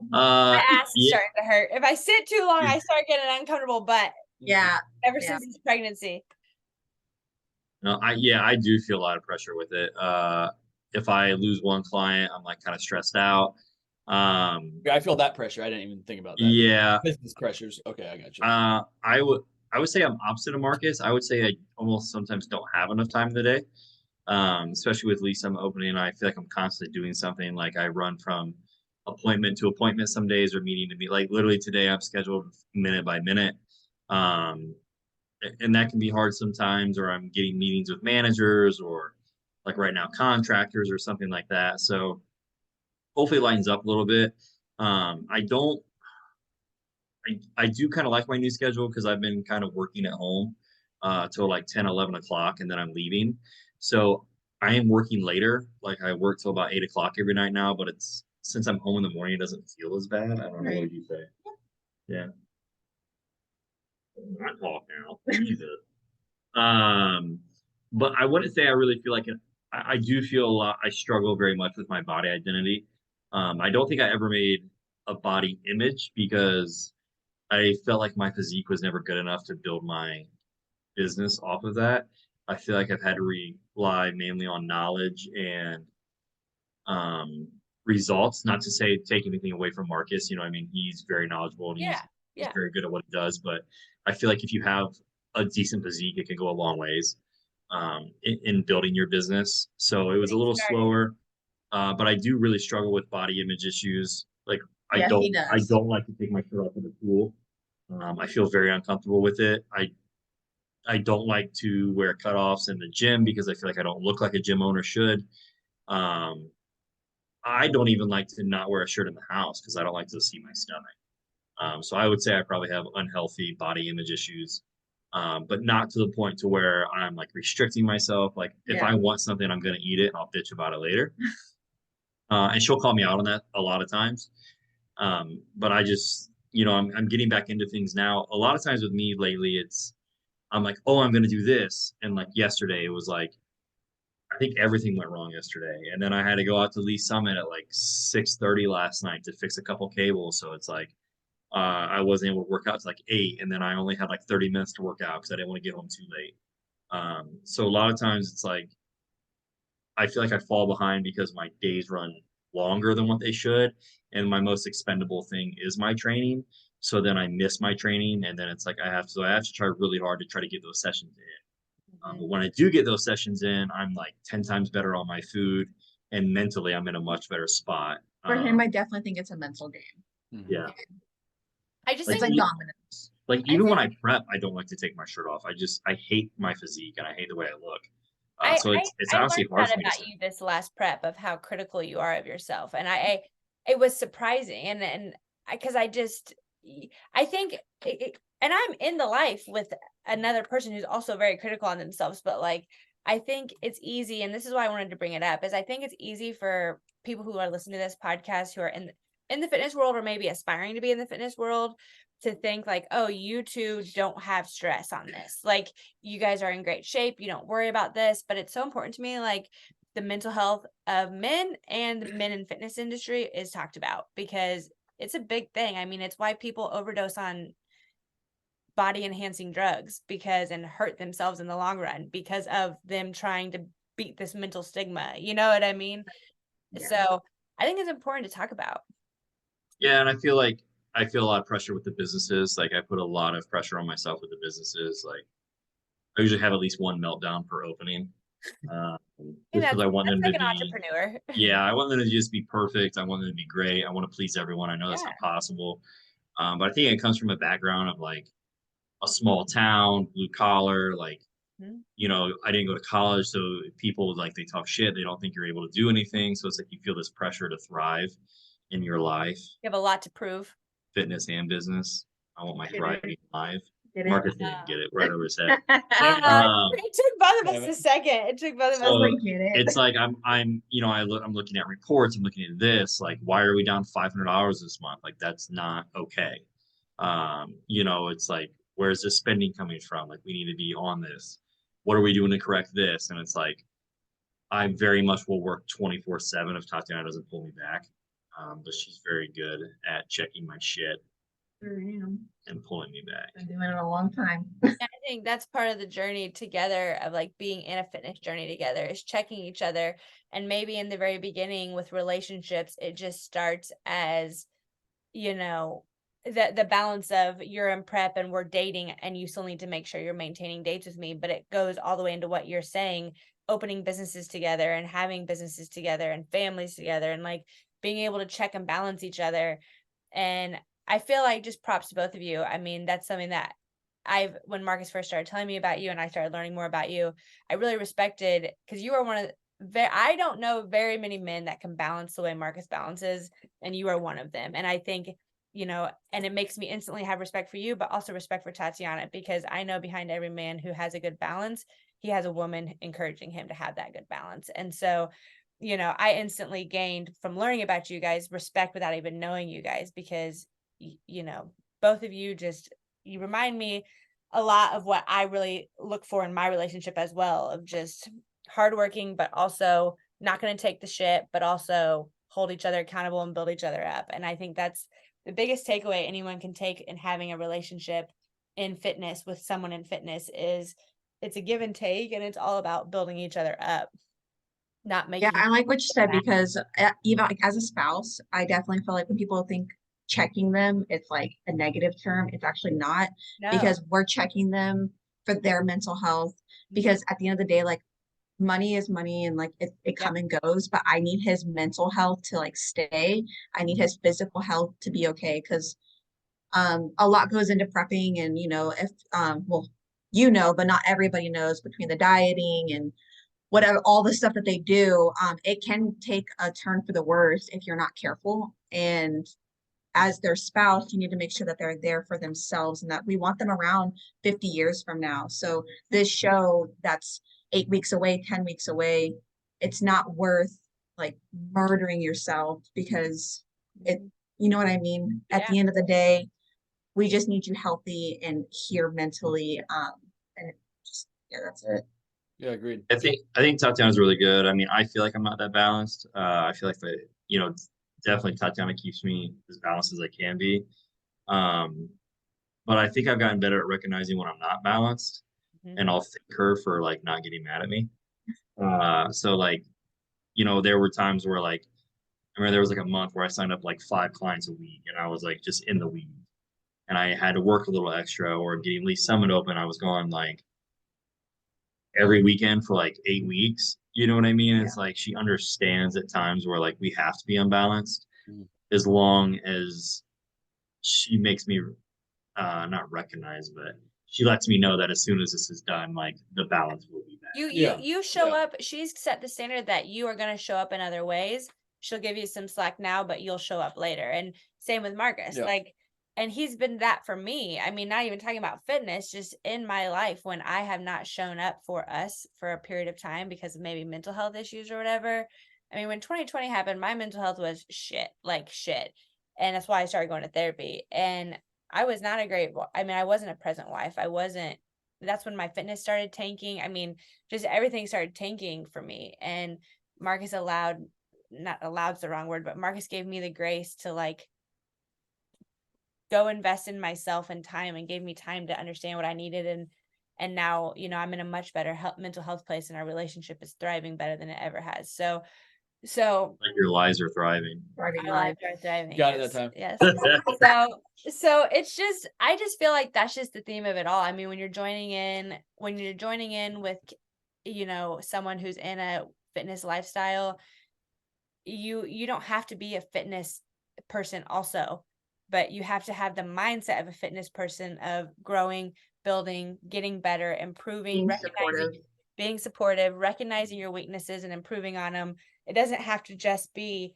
My ass is yeah, starting to hurt. If I sit too long, I start getting uncomfortable. But Yeah. ever since his pregnancy, no, I do feel a lot of pressure with it. If I lose one client, I'm like kind of stressed out. Yeah, I feel that pressure. I didn't even think about that. Yeah. Business pressures. Okay, I got you. I would say I'm opposite of Marcus. I would say I almost sometimes don't have enough time in the day. Especially with Lisa, I'm opening, and I feel like I'm constantly doing something. Like I run from appointment to appointment some days, or meeting to meet. Like literally today, I'm scheduled minute by minute, and that can be hard sometimes. Or I'm getting meetings with managers, or like right now contractors, or something like that. So hopefully it lightens up a little bit. I do kind of like my new schedule because I've been kind of working at home till like 10, 11 o'clock, and then I'm leaving. So I am working later. Like I work till about 8 o'clock every night now, but it's since I'm home in the morning, it doesn't feel as bad. I don't know. What you say? Yeah. I talk now. Jesus. But I wouldn't say I really feel like it. I do feel a lot. I struggle very much with my body identity. I don't think I ever made a body image because I felt like my physique was never good enough to build my business off of that. I feel like I've had to rely mainly on knowledge and results. Not to say take anything away from Marcus, you know, I mean, he's very knowledgeable and Yeah. he's Yeah. very good at what he does. But I feel like if you have a decent physique, it can go a long ways in building your business. So it was a Getting little started. slower, but I do really struggle with body image issues. Like Yes, he I does. don't like to take my shirt off in the pool. I feel very uncomfortable with it. I don't like to wear cutoffs in the gym because I feel like I don't look like a gym owner should. Um, I don't even like to not wear a shirt in the house because I don't like to see my stomach. So I would say I probably have unhealthy body image issues, but not to the point to where I'm like restricting myself. Like if Yeah. I want something, I'm gonna eat it and I'll bitch about it later. And she'll call me out on that a lot of times. But I just, you know, I'm getting back into things now. A lot of times with me lately, I'm like, oh, I'm gonna do this, and like yesterday, it was like I think everything went wrong yesterday, and then I had to go out to Lee Summit at like 6:30 last night to fix a couple cables. So it's like I wasn't able to work out to like 8, and then I only had like 30 minutes to work out because I didn't want to get home too late. So a lot of times it's like I feel like I fall behind because my days run longer than what they should, and my most expendable thing is my training. So then I miss my training, and then it's like I have to try really hard to try to get those sessions in. But when I do get those sessions in, I'm like 10 times better on my food, and mentally I'm in a much better spot. For him, I definitely think it's a mental game. Yeah, I just like It's think like dominance. like I even when think I prep, I don't like to take my shirt off. I hate my physique and I hate the way I look. I, So I it's I honestly learned hard that for me to about say. you this last prep of how critical you are of yourself, and I it was surprising, and because I just I think and I'm in the life with another person who's also very critical on themselves, but like I think it's easy, and this is why I wanted to bring it up, is I think it's easy for people who are listening to this podcast who are in the fitness world or maybe aspiring to be in the fitness world to think like, oh, you two don't have stress on this. Like you guys are in great shape. You don't worry about this, but it's so important to me. Like the mental health of men and the men in fitness industry is talked about because it's a big thing. I mean, it's why people overdose on body enhancing drugs because and hurt themselves in the long run because of them trying to beat this mental stigma. You know what I mean? Yeah. So I think it's important to talk about. Yeah, and I feel a lot of pressure with the businesses. Like I put a lot of pressure on myself with the businesses. Like I usually have at least one meltdown per opening. And Just because I want that's them like to an be, entrepreneur. yeah, I want them to just be perfect. I want them to be great. I want to please everyone. I know that's Yeah. not possible. But I think it comes from a background of like a small town, blue collar, like, Mhm. you know, I didn't go to college, so people like they talk shit, they don't think you're able to do anything. So it's like you feel this pressure to thrive in your life, You have a lot to prove. fitness and business. I want my Get it. thriving life. Get it? Marcus didn't even get it right over his head. Uh, Um, it took both of us Damn it. a second. It took both of us. so Like, get it. it's like you know, I'm looking at reports, I'm looking at this, like, why are we down $500 this month? Like, that's not okay. You know, it's like, where's this spending coming from? Like, we need to be on this. What are we doing to correct this? And it's like, I very much will work 24/7 if Tatyana doesn't pull me back. But she's very good at checking my shit Sure am. and pulling me back. Been doing it a long time. I think that's part of the journey together of like being in a fitness journey together is checking each other. And maybe in the very beginning with relationships, it just starts as, you know, the balance of you're in prep and we're dating and you still need to make sure you're maintaining dates with me, but it goes all the way into what you're saying, opening businesses together and having businesses together and families together and like being able to check and balance each other. And I feel like just props to both of you. I mean, that's something that when Marcus first started telling me about you and I started learning more about you, I really respected because you are one of I don't know very many men that can balance the way Marcus balances, and you are one of them. And I think, you know, and it makes me instantly have respect for you, but also respect for Tatyana because I know behind every man who has a good balance, he has a woman encouraging him to have that good balance. And so, you know, I instantly gained from learning about you guys respect without even knowing you guys because, you know, both of you just, you remind me a lot of what I really look for in my relationship as well, of just hardworking, but also not going to take the shit, but also hold each other accountable and build each other up. And I think that's the biggest takeaway anyone can take in having a relationship in fitness with someone in fitness is it's a give and take, and it's all about building each other up, not Yeah, making I like what you said mad. because even like as a spouse, I definitely feel like when people think checking them, it's like a negative term. It's actually not No. because we're checking them for their mental health. Because at the end of the day, like money is money and like it Yep. come and goes, but I need his mental health to like stay. I need his physical health to be okay because a lot goes into prepping and if well but not everybody knows between the dieting and whatever all the stuff that they do, it can take a turn for the worse if you're not careful. And as their spouse, you need to make sure that they're there for themselves and that we want them around 50 years from now. So this show that's 8 weeks away, 10 weeks away, it's not worth like murdering yourself because it, you know what I mean? At Yeah. the end of the day, we just need you healthy and here mentally. And it just, yeah, that's it. Yeah, agreed. I think Tatyana's really good. I mean, I feel like I'm not that balanced. I feel like definitely Tatyana keeps me as balanced as I can be. But I think I've gotten better at recognizing when I'm not balanced, Mhm. and I'll thank her for like not getting mad at me. So like, there were times where like, I remember there was like a month where I signed up like 5 clients a week, and I was like just in the weed, and I had to work a little extra or getting at least Summit open. I was going like every weekend for like 8 weeks. You know what I mean? It's like she understands at times where like we have to be unbalanced Mhm. as long as she makes me not recognize, but she lets me know that as soon as this is done, like the balance will be back. You show Yeah. up. She's set the standard that you are going to show up in other ways. She'll give you some slack now, but you'll show up later. And same with Marcus. Yeah. Like, and he's been that for me. I mean, not even talking about fitness, just in my life when I have not shown up for us for a period of time because of maybe mental health issues or whatever. I mean, when 2020 happened, my mental health was shit, like shit. And that's why I started going to therapy. And I was not a great, I mean, I wasn't a present wife. That's when my fitness started tanking. I mean, just everything started tanking for me. And Marcus not allowed's the wrong word, but Marcus gave me the grace to like go invest in myself and time and gave me time to understand what I needed. And now, I'm in a much better mental health place and our relationship is thriving better than it ever has. So Like your lives are thriving. Thriving our life. lives are thriving. Got it Yes, that time. yes. So it's just, I just feel like that's just the theme of it all. I mean, when you're joining in with, someone who's in a fitness lifestyle, you don't have to be a fitness person also, but you have to have the mindset of a fitness person of growing, building, getting better, improving, being supportive, recognizing your weaknesses and improving on them. It doesn't have to just be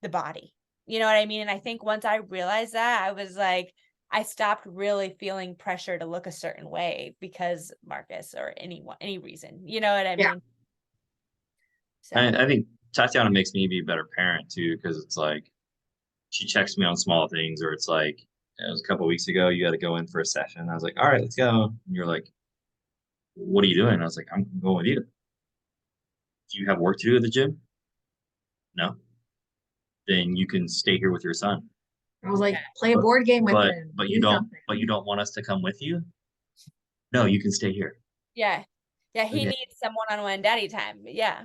the body. You know what I mean? And I think once I realized that, I was like, I stopped really feeling pressure to look a certain way because Marcus or any reason. You know what I Yeah. mean? So I think Tatyana makes me be a better parent too, because it's like she checks me on small things, or it's like it was a couple of weeks ago, you got to go in for a session. I was like, all right, let's go. And you're like, what are you doing? I was like, I'm going with you. Do you have work to do at the gym? No. Then you can stay here with your son. I was like, play a board game with But him. but Do you don't something. but you don't want us to come with you? No, you can stay here. yeah. He Okay. needs some one-on-one daddy time. Yeah.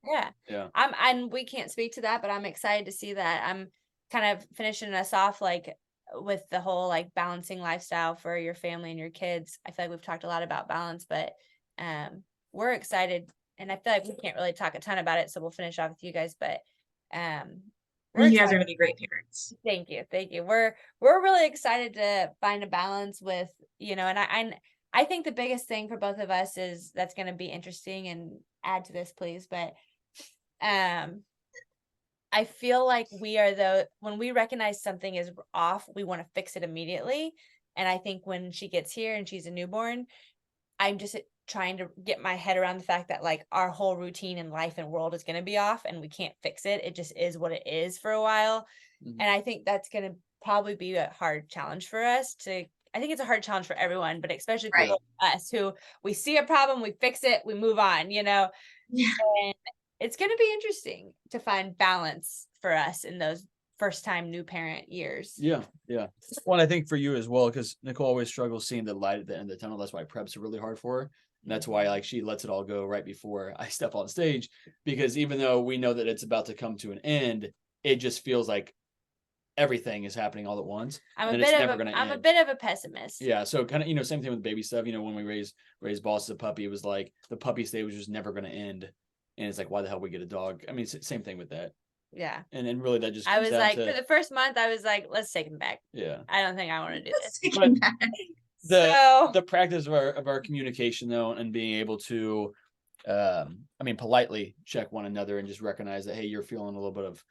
Yeah. Yeah. And we can't speak to that, but I'm excited to see that. I'm kind of finishing us off like with the whole like balancing lifestyle for your family and your kids. I feel like we've talked a lot about balance, but we're excited, and I feel like we can't really talk a ton about it, so we'll finish off with you guys, but we're You guys are excited. gonna be great parents. Thank you. We're really excited to find a balance with, and I think the biggest thing for both of us is that's going to be interesting, and add to this, please. But I feel like when we recognize something is off, we want to fix it immediately. And I think when she gets here and she's a newborn, I'm just trying to get my head around the fact that like our whole routine in life and world is going to be off and we can't fix it. It just is what it is for a while. Mhm. And I think that's going to probably be a hard challenge for us I think it's a hard challenge for everyone, but especially people like us who we see a problem, we fix it, we move on, Yeah. and it's going to be interesting to find balance for us in those first time new parent years. Yeah. Well, I think for you as well, because Nikole always struggles seeing the light at the end of the tunnel. That's why preps are really hard for her. And that's why like she lets it all go right before I step on stage, because even though we know that it's about to come to an end, it just feels like everything is happening all at once. I'm and a it's bit never of going a, to I'm a end. bit of a pessimist. Yeah. So kind of, same thing with baby stuff. When we raised Boss as a puppy, it was like the puppy stage was just never going to end. And it's like, why the hell we get a dog? I mean, same thing with that. Yeah. And then really that just I comes was down like, to, for the first month, I was like, let's take him back. yeah. I don't think I want to do this. But So the practice of our communication though, and being able to politely check one another and just recognize that, hey, you're feeling a little bit of,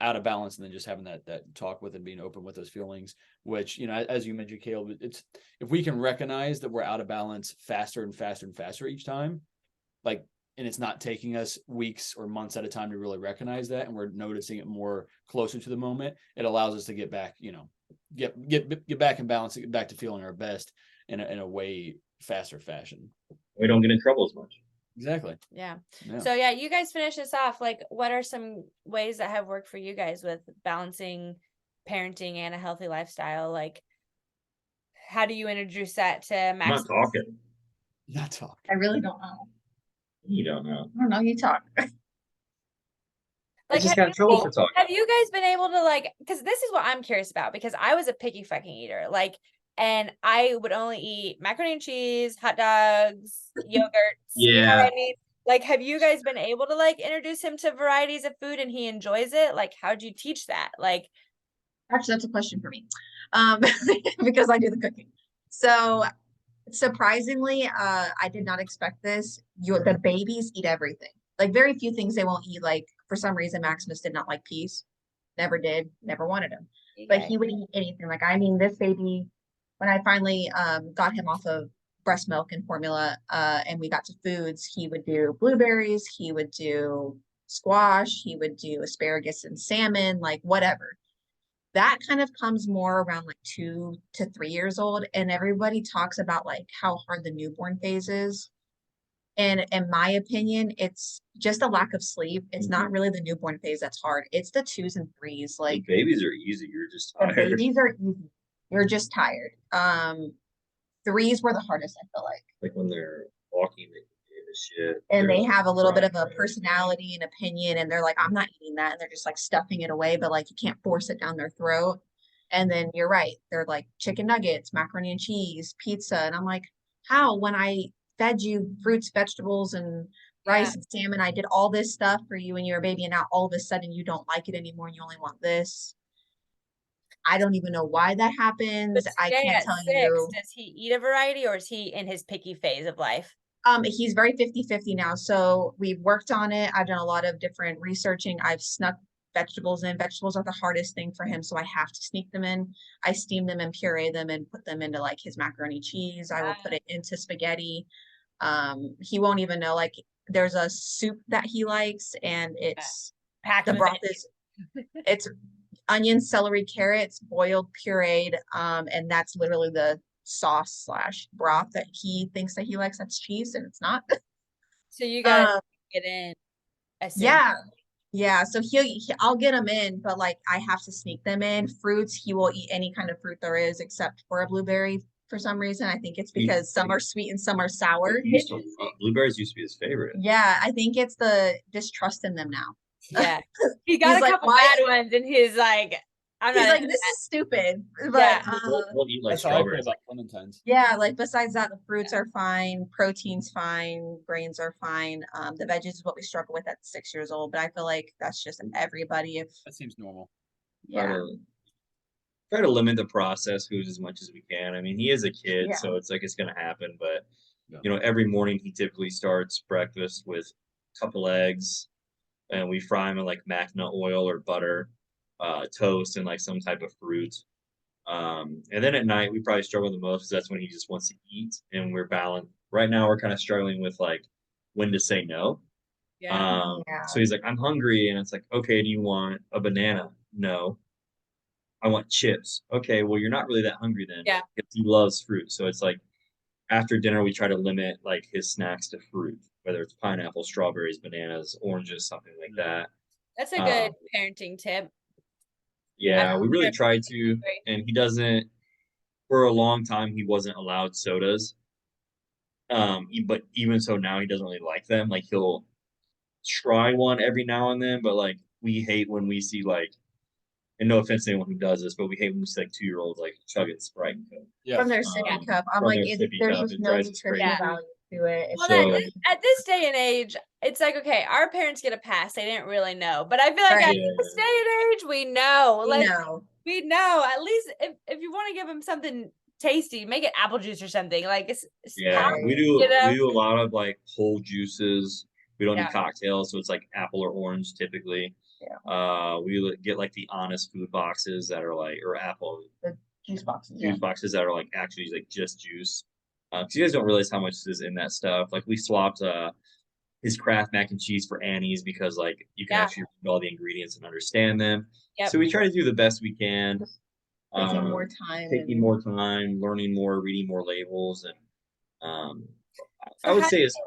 out of balance, and then just having that talk with and being open with those feelings, which, as you mentioned, Caleb, it's, if we can recognize that we're out of balance faster and faster and faster each time, like, and it's not taking us weeks or months at a time to really recognize that, and we're noticing it more closer to the moment, it allows us to get back, get back in balance, get back to feeling our best in a way faster fashion. We don't get in trouble as much. Exactly. yeah. Yeah. So yeah, you guys finish this off. Like, what are some ways that have worked for you guys with balancing parenting and a healthy lifestyle? Like, how do you introduce that to I'm Max? not talking. Not talk. I really don't know. You don't know. I don't know. You talk. I Like, just have got in you trouble been- for talking. Have you guys been able to, like, because this is what I'm curious about, because I was a picky fucking eater, like, and I would only eat macaroni and cheese, hot dogs, yogurts. You know what I mean? Like, have you guys been able to like introduce him to varieties of food and he enjoys it? Like, how'd you teach that? Like, Actually, that's a question for me. Because I do the cooking. So surprisingly, I did not expect this. The babies eat everything. Like very few things they won't eat. Like for some reason, Maximus did not like peas. Never did. Never wanted him. But okay. he would eat anything. Like I mean, this baby, when I finally got him off of breast milk and formula, and we got to foods, he would do blueberries. He would do squash. He would do asparagus and salmon. Like whatever. That kind of comes more around like 2 to 3 years old, and everybody talks about like how hard the newborn phase is. And in my opinion, it's just a lack of sleep. It's not really the newborn phase that's hard. It's the 2s and 3s. Like the babies are easy. You're just the tired. babies are easy. You're just tired. 3s were the hardest, I feel like. Like when they're walking, they give a shit. And They're they have a little bit of crying. a personality and opinion, and they're like, I'm not eating that, and they're just like stuffing it away, but like you can't force it down their throat. And then you're right, they're like chicken nuggets, macaroni and cheese, pizza, and I'm like, how, when I fed you fruits, vegetables, and rice and salmon, I did all this stuff for you when you were a baby, and now all of a sudden you don't like it anymore and you only want this. I don't even know why that happens. But I today can't at tell 6, you. does he eat a variety, or is he in his picky phase of life? He's very 50-50 now. So we've worked on it. I've done a lot of different researching. I've snuck vegetables in. Vegetables are the hardest thing for him, so I have to sneak them in. I steam them and puree them and put them into like his macaroni cheese. I will put it into spaghetti. He won't even know, like there's a soup that he likes, and it's Packed the with broth it. is it's onions, celery, carrots, boiled, pureed, and that's literally the sauce slash broth that he thinks that he likes. That's cheese, and it's not. So you gotta get in. Yeah. So I'll get them in, but like I have to sneak them in. Fruits, he will eat any kind of fruit there is except for a blueberry for some reason. I think it's because some are sweet and some are sour. Blueberries used to be his favorite. Yeah, I think it's the distrust in them now. Yeah. He got He's a like, couple "Why?" bad ones, and he's like, I'm He's not like, into this that. is stupid. But Yeah. We'll eat like That's how I feel strawberries. about clementines. yeah, like besides that, the fruits are fine, protein's fine, grains are fine. The veggies is what we struggle with at 6 years old, but I feel like that's just everybody. If That seems normal. yeah, Try to limit the processed foods as much as we can. I mean, he is a kid, Yeah. so it's like it's gonna happen. But Yeah. every morning he typically starts breakfast with a couple eggs, and we fry them in like macadamia oil or butter, toast, and like some type of fruit. And then at night we probably struggle the most because that's when he just wants to eat, and we're balanced. Right now we're kind of struggling with like when to say no. Yeah. So he's like, I'm hungry, and it's like, okay, do you want a banana? No. I want chips. Okay, well, you're not really that hungry then. Yeah. Because he loves fruit. So it's like after dinner, we try to limit like his snacks to fruit, whether it's pineapple, strawberries, bananas, oranges, something like that. That's a good parenting tip. Yeah, we really try to, and he doesn't, for a long time, he wasn't allowed sodas. But even so now he doesn't really like them. Like he'll try one every now and then, but like we hate when we see like, and no offense to anyone who does this, but we hate when we see like 2-year-olds like chugging Sprite and Coke Yeah. from their sippy cup. I'm from like, their sippy there's cup. just It no drives us nutritional crazy. Yeah. value to it. It's Well, So at this day and age, it's like, okay, our parents get a pass. They didn't really know. But I feel like at Right. this day and age, we know. you Like, know, we know. At least if you want to give them something tasty, make it apple juice or something. Like, it's yeah, Right. we you know? do a lot of like whole juices. We don't do Yeah. cocktails, so it's like apple or orange typically. We get like the honest food boxes that are like, or apple juice boxes. juice boxes that are like actually like just juice. 'Cause you guys don't realize how much is in that stuff. Like we swapped his Kraft mac and cheese for Annie's because like you can Yeah. actually read all the ingredients and understand them. Yep. So we try to do the best we can. Taking more time. Taking more time, learning more, reading more labels, and So I would how say do is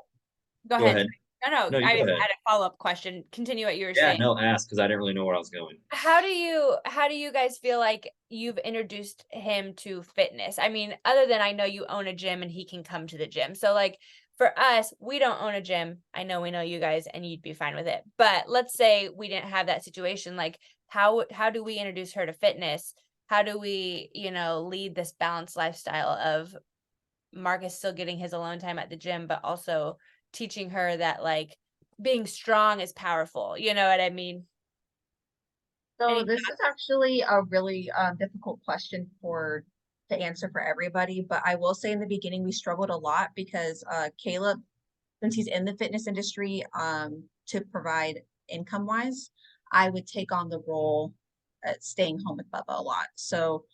Go go ahead. ahead. No, No, you I go had ahead. a follow-up question. Continue what you were Yeah, saying. no, ask because I didn't really know where I was going. How do you guys feel like you've introduced him to fitness? I mean, other than I know you own a gym and he can come to the gym. So like for us, we don't own a gym. I know we know you guys and you'd be fine with it. But let's say we didn't have that situation. Like how do we introduce her to fitness? How do we, lead this balanced lifestyle of Marcus still getting his alone time at the gym, but also teaching her that like being strong is powerful. You know what I mean? So Any this is actually a really difficult question to answer for everybody, but I will say in the beginning we struggled a lot because Caleb, since he's in the fitness industry, to provide income wise, I would take on the role at staying home with Bubba a lot. So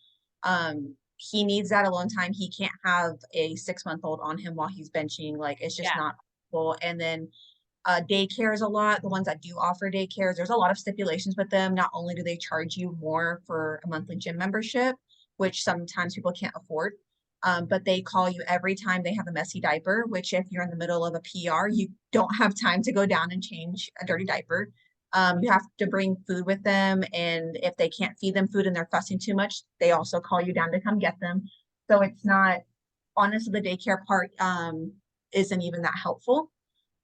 he needs that alone time. He can't have a 6-month-old on him while he's benching. Like it's just Yeah. not possible. And then daycare is a lot. The ones that do offer daycares, there's a lot of stipulations with them. Not only do they charge you more for a monthly gym membership, which sometimes people can't afford, but they call you every time they have a messy diaper, which if you're in the middle of a PR, you don't have time to go down and change a dirty diaper. You have to bring food with them. And if they can't feed them food and they're fussing too much, they also call you down to come get them. So it's not, honestly, the daycare part isn't even that helpful.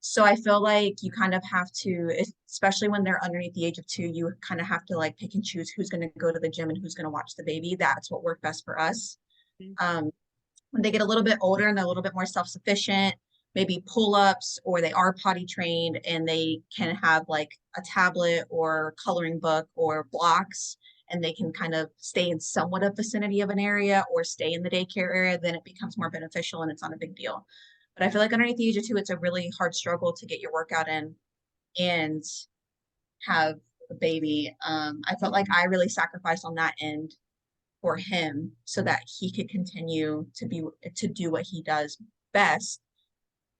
So I feel like you kind of have to, especially when they're underneath the age of 2, you kind of have to like pick and choose who's going to go to the gym and who's going to watch the baby. That's what worked best for us. When they get a little bit older and they're a little bit more self-sufficient, maybe pull-ups or they are potty trained and they can have like a tablet or coloring book or blocks and they can kind of stay in somewhat of vicinity of an area or stay in the daycare area, then it becomes more beneficial and it's not a big deal. But I feel like underneath the age of 2, it's a really hard struggle to get your workout in and have a baby. I felt like I really sacrificed on that end for him so that he could continue to do what he does best,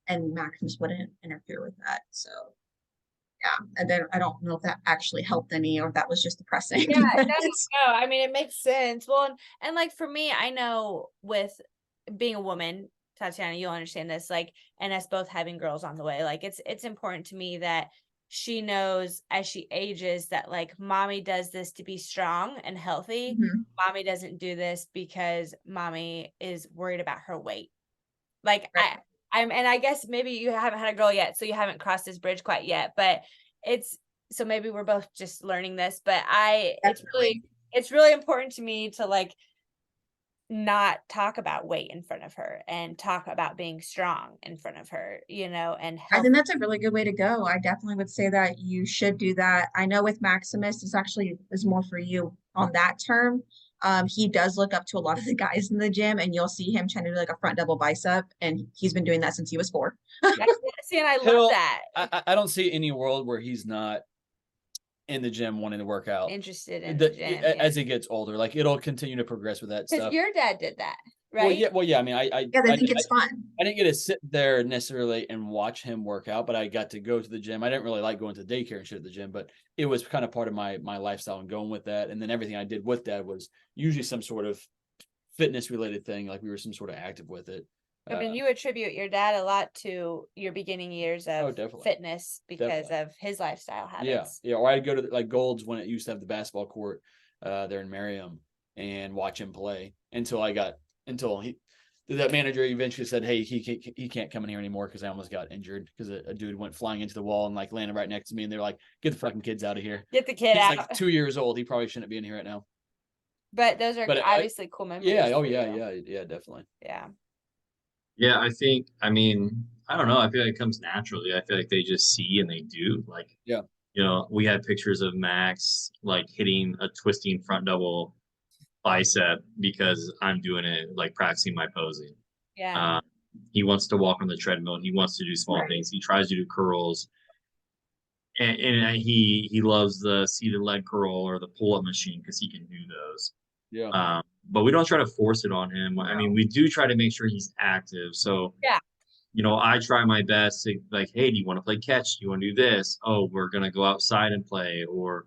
and Maximus wouldn't interfere with that. So yeah, and then I don't know if that actually helped any or if that was just depressing. Yeah, no, I mean it makes sense. Well, and like for me, I know with being a woman, Tatyana, you'll understand this, like, and us both having girls on the way, like it's important to me that she knows as she ages that like mommy does this to be strong and healthy. Mhm. Mommy doesn't do this because mommy is worried about her weight. Like Right. and I guess maybe you haven't had a girl yet, so you haven't crossed this bridge quite yet, but so maybe we're both just learning this, but Definitely. it's really important to me to like not talk about weight in front of her and talk about being strong in front of her, and I health. think that's a really good way to go. I definitely would say that you should do that. I know with Maximus, this actually is more for you on that term. He does look up to a lot of the guys in the gym, and you'll see him trying to do like a front double bicep, and he's been doing that since he was 4. See, and I love that. I don't see any world where he's not in the gym wanting to work out Interested in the gym, as he gets older. Like it'll continue to progress with that because stuff. your dad did that, Well, right? yeah. I mean, Yeah, they think it's fun. I didn't get to sit there necessarily and watch him work out, but I got to go to the gym. I didn't really like going to daycare and shit at the gym, but it was kind of part of my lifestyle and going with that. And then everything I did with Dad was usually some sort of fitness related thing, like we were some sort of active with it. I mean, you attribute your dad a lot to your beginning years of definitely. fitness because of his lifestyle habits. Yeah. Or I'd go to like Gold's when it used to have the basketball court there in Merriam and watch him play until that manager eventually said, "Hey, he can't come in here anymore because I almost got injured because a dude went flying into the wall and like landed right next to me, and they're like, get the fucking kids out of here. Get the kid He's out. like 2 years old. He probably shouldn't be in here right now." But those are But obviously cool memories. yeah, oh for yeah, you. yeah, definitely. Yeah. Yeah, I mean, I don't know. I feel like it comes naturally. I feel like they just see and they do. Like, Yeah. we had pictures of Max like hitting a twisting front double bicep because I'm doing it, like practicing my posing. Yeah. He wants to walk on the treadmill. He wants to do small things. He tries to do curls, and he loves the seated leg curl or the pull up machine because he can do those. Yeah. But we don't try to force it on him. I mean, we do try to make sure he's active. So Yeah. I try my best to like, hey, do you want to play catch? Do you want to do this? Oh, we're gonna go outside and play, or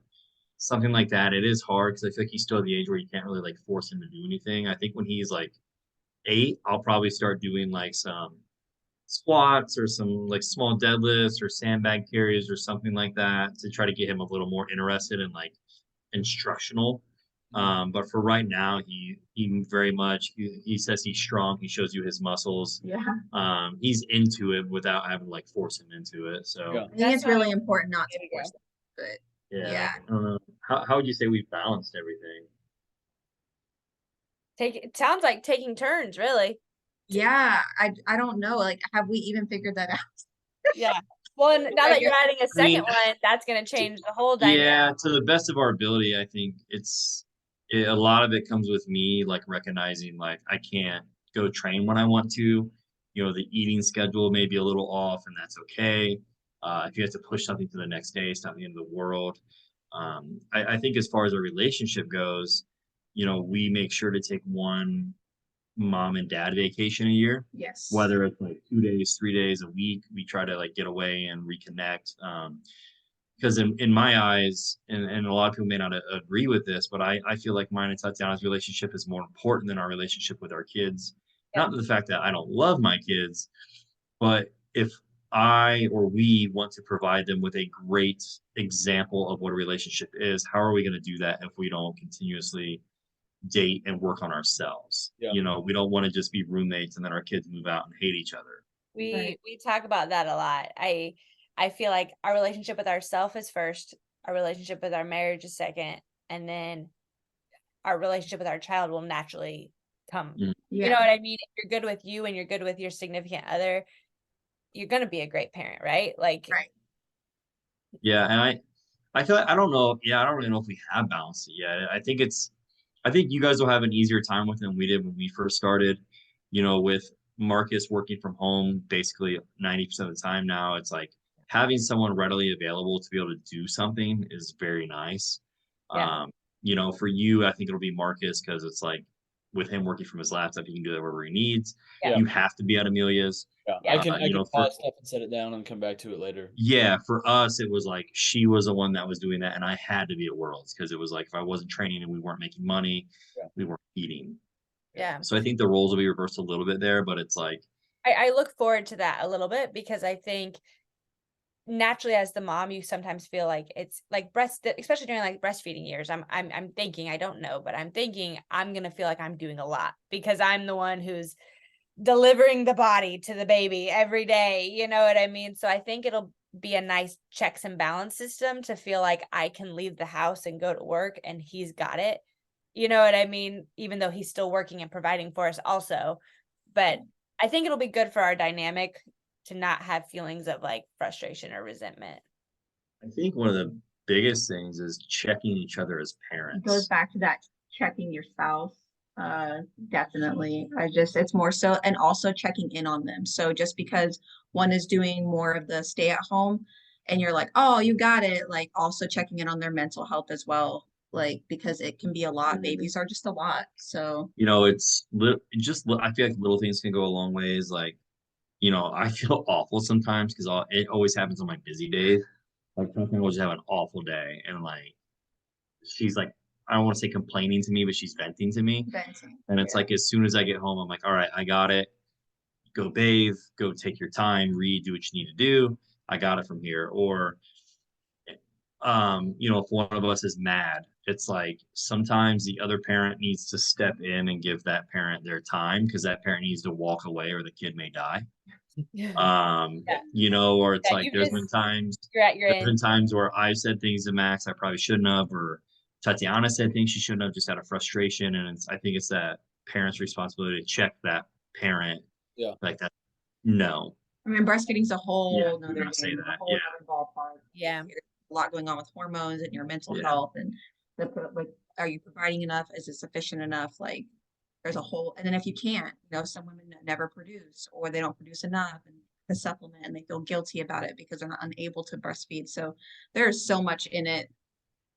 something like that. It is hard because I feel like he's still at the age where you can't really like force him to do anything. I think when he's like 8, I'll probably start doing like some squats or some like small deadlifts or sandbag carries or something like that to try to get him a little more interested in like instructional. But for right now, he very much he says he's strong. He shows you his muscles. Yeah. He's into it without having to like force him into it. So Yeah. I think it's really important not to There you force them, but yeah, yeah. I don't know. How would you say we've balanced everything? It sounds like taking turns, really. Yeah, I don't know. Like, have we even figured that out? Yeah. Well, and now that you're adding a I mean, second one, that's going to change the whole yeah, dynamic. to the best of our ability, I think a lot of it comes with me like recognizing like I can't go train when I want to. The eating schedule may be a little off, and that's okay. If you have to push something to the next day, it's not the end of the world. I think as far as our relationship goes, we make sure to take one mom and dad vacation a year, Yes. whether it's like 2 days, 3 days a week. We try to like get away and reconnect. Because in my eyes, and a lot of people may not agree with this, but I feel like mine and Tatyana's relationship is more important than our relationship with our kids. Yeah. Not the fact that I don't love my kids, but if I or we want to provide them with a great example of what a relationship is, how are we going to do that if we don't continuously date and work on ourselves? Yeah. We don't want to just be roommates and then our kids move out and hate each other. We talk about that a lot. I feel like our relationship with ourselves is first, our relationship with our marriage is second, and then our relationship with our child will naturally come. Mm. You know what I mean? If you're good with you and you're good with your significant other, you're going to be a great parent, right? Like, Yeah, and I feel like I don't know. Yeah, I don't really know if we have balanced it yet. I think you guys will have an easier time with it than we did when we first started. With Marcus working from home basically 90% of the time now, it's like having someone readily available to be able to do something is very nice. Yeah. For you, I think it'll be Marcus because it's like with him working from his laptop, he can do that wherever he needs. Yeah. You have to be at Amelia's. Yeah. I can pause stuff and set it down and come back to it later. Yeah, for us, it was like she was the one that was doing that, and I had to be at Worlds because it was like if I wasn't training and we weren't making money, we weren't eating. Yeah. So I think the roles will be reversed a little bit there, but it's like I look forward to that a little bit because I think naturally as the mom, you sometimes feel like it's like especially during like breastfeeding years. I'm thinking, I don't know, but I'm thinking I'm gonna feel like I'm doing a lot because I'm the one who's delivering the body to the baby every day. You know what I mean? So I think it'll be a nice checks and balance system to feel like I can leave the house and go to work and he's got it. You know what I mean? Even though he's still working and providing for us also. But I think it'll be good for our dynamic to not have feelings of like frustration or resentment. I think one of the biggest things is checking each other as parents. It goes back to that checking your spouse. Definitely. It's more so, and also checking in on them. So just because one is doing more of the stay at home and you're like, oh, you got it, like also checking in on their mental health as well. Like, because it can be a lot. Babies are just a lot. So, it's just, I feel like little things can go a long ways. Like, I feel awful sometimes because it always happens on my busy days. Like, something will just have an awful day. And like, she's like, I don't want to say complaining to me, but she's venting to me. And it's like, as soon as I get home, I'm like, all right, I got it. Go bathe, go take your time, read, do what you need to do. I got it from here. Or, if one of us is mad, it's like sometimes the other parent needs to step in and give that parent their time because that parent needs to walk away or the kid may die. Yeah. You know, or it's Yeah, like you there's just been times you're at your there's been end. times where I've said things to Max I probably shouldn't have, or Tatyana said things she shouldn't have just out of frustration. And I think it's that parent's responsibility to check that parent. Yeah. Like that. No. I mean, breastfeeding's a Yeah, whole you're nother gonna say game, a that. whole Yeah. other ballpark. Yeah. There's a lot going on with hormones and your mental Yeah. health and like, are you providing enough? Is it sufficient enough? Like, there's a whole, and then if you can't, some women never produce or they don't produce enough and the supplement and they feel guilty about it because they're not unable to breastfeed. So there's so much in it.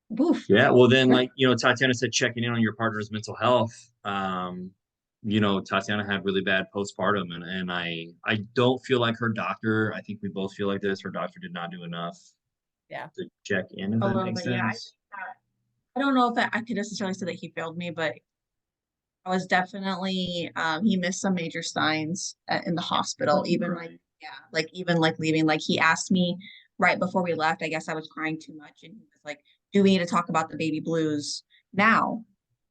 Woof. Yeah. Well, then, like, Tatyana said, checking in on your partner's mental health. Tatyana had really bad postpartum, and I don't feel like her doctor. I think we both feel like this. Her doctor did not do enough. Yeah. To check in, if A that little makes bit, yeah. sense. I don't know if I could necessarily say that he failed me, but I was definitely he missed some major signs in the hospital. Even like leaving. Like he asked me right before we left. I guess I was crying too much, and he was like, "Do we need to talk about the baby blues now?"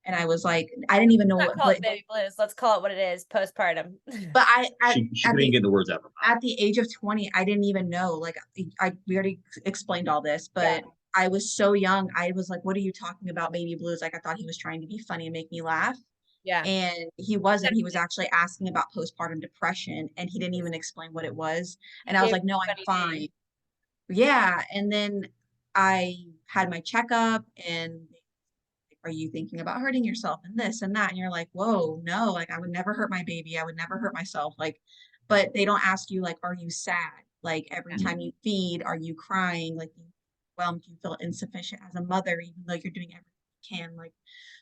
And I was like, I didn't even know Let's what. not call it baby blues. Let's call it what it is: postpartum. But She couldn't get the words out. At the age of 20, I didn't even know. Like we already explained all this, but Yeah. I was so young. I was like, "What are you talking about, baby blues?" Like I thought he was trying to be funny and make me laugh. Yeah. And he wasn't. He was actually asking about postpartum depression, and he didn't even explain what it was. And I was like, "No, I'm fine." Yeah. And then I had my checkup, and are you thinking about hurting yourself and this and that? And you're like, whoa, no, like I would never hurt my baby. I would never hurt myself. Like, but they don't ask you, like, are you sad? Like every time you feed, are you crying? Like, do you feel insufficient as a mother, even though you're doing everything you can? Like,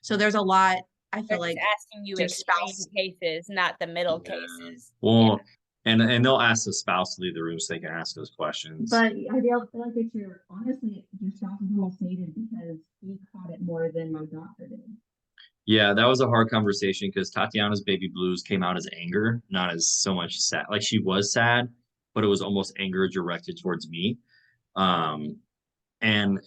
so there's a lot. I feel They're like just asking you your extreme spouse. cases, not the middle cases. Well, and they'll ask the spouse to leave the room so they can ask those questions. But I feel like it's honestly, your spouse is almost hated because he caught it more than my doctor did. Yeah, that was a hard conversation because Tatyana's baby blues came out as anger, not as so much sad. Like she was sad, but it was almost anger directed towards me. And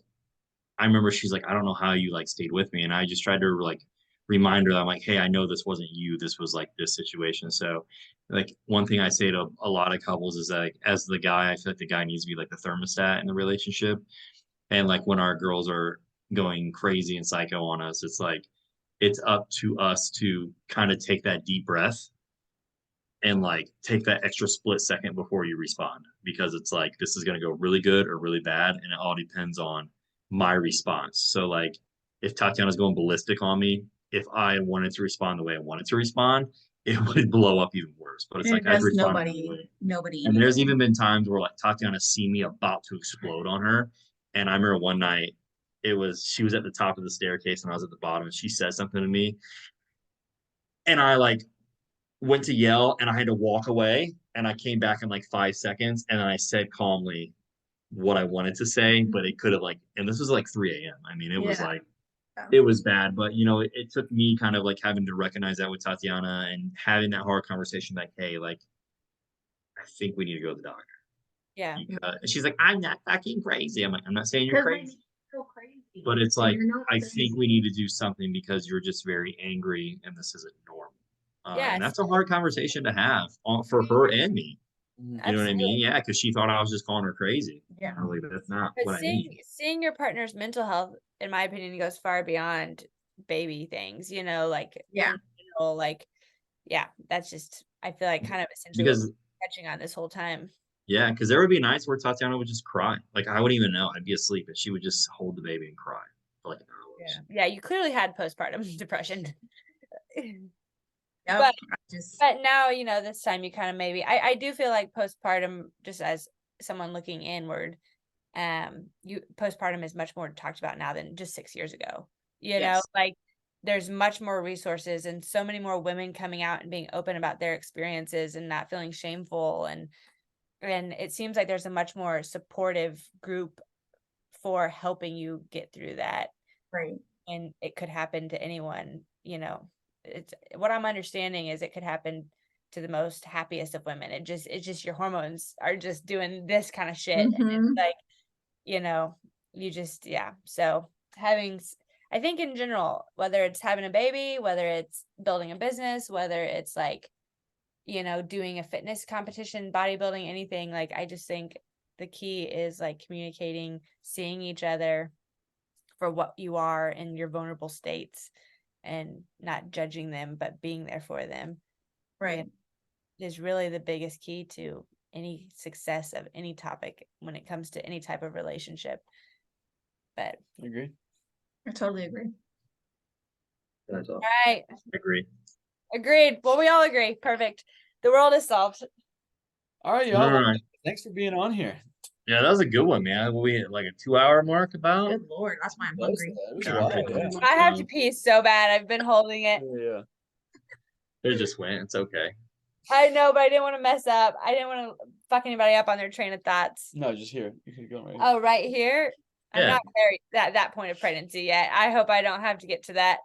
I remember she's like, I don't know how you like stayed with me. And I just tried to like remind her that I'm like, hey, I know this wasn't you. This was like this situation. So like one thing I say to a lot of couples is that like, as the guy, I feel like the guy needs to be like the thermostat in the relationship. And like when our girls are going crazy and psycho on us, it's like it's up to us to kind of take that deep breath and like take that extra split second before you respond, because it's like this is going to go really good or really bad, and it all depends on my response. So like if Tatyana's going ballistic on me, if I wanted to respond the way I wanted to respond, it would blow up even worse. But it's like I'd respond nobody. And there's even been times where like Tatyana see me about to explode on her, and I remember one night she was at the top of the staircase and I was at the bottom, and she said something to me, and I like went to yell and I had to walk away, and I came back in like 5 seconds, and I said calmly what I wanted to say, but it could have like, and this was like 3 a.m. I mean, it was like, it was bad, but it took me kind of like having to recognize that with Tatyana and having that hard conversation like, hey, like, I think we need to go to the doctor. Yeah. And she's like, I'm not fucking crazy. I'm like, I'm not saying you're crazy. But it's like, I think we need to do something because you're just very angry and this isn't normal. And that's a hard conversation to have for her and me. You know what I mean? Yeah, because she thought I was just calling her crazy. Yeah. Like, that's not what I mean. Seeing your partner's mental health, in my opinion, goes far beyond baby things, like, that's just, I feel like kind of essentially because catching on this whole time. Yeah, because there would be nights where Tatyana would just cry. Like I wouldn't even know. I'd be asleep and she would just hold the baby and cry for like hours. Yeah, you clearly had postpartum depression. Yep. But now, this time you kind of maybe, I do feel like postpartum, just as someone looking inward, postpartum is much more talked about now than just 6 years ago. Like there's much more resources and so many more women coming out and being open about their experiences and not feeling shameful, and it seems like there's a much more supportive group for helping you get through that. Right. And it could happen to anyone, it's what I'm understanding is it could happen to the most happiest of women. It's just your hormones are just doing this kind of shit. And it's like, you just, yeah. So I think in general, whether it's having a baby, whether it's building a business, whether it's like, doing a fitness competition, bodybuilding, anything, like I just think the key is like communicating, seeing each other for what you are in your vulnerable states and not judging them, but being there for them. Right. Is really the biggest key to any success of any topic when it comes to any type of relationship. But Agree. I totally agree. That's all. all right, Agree. agreed. Well, we all agree. Perfect. The world is solved. All right, All y'all. right. Thanks for being on here. Yeah, that was a good one, man. We hit like a 2-hour mark about. Good Lord, that's why I'm That was, hungry. that was Yeah, wild, I'm pretty yeah. hungry. I have to pee so bad. I've been holding it. Yeah. It just went. It's okay. I know, but I didn't want to mess up. I didn't want to fuck anybody up on their train of thoughts. No, just here. You can go right here. Oh, right here. I'm Yeah. not very that point of pregnancy yet. I hope I don't have to get to that.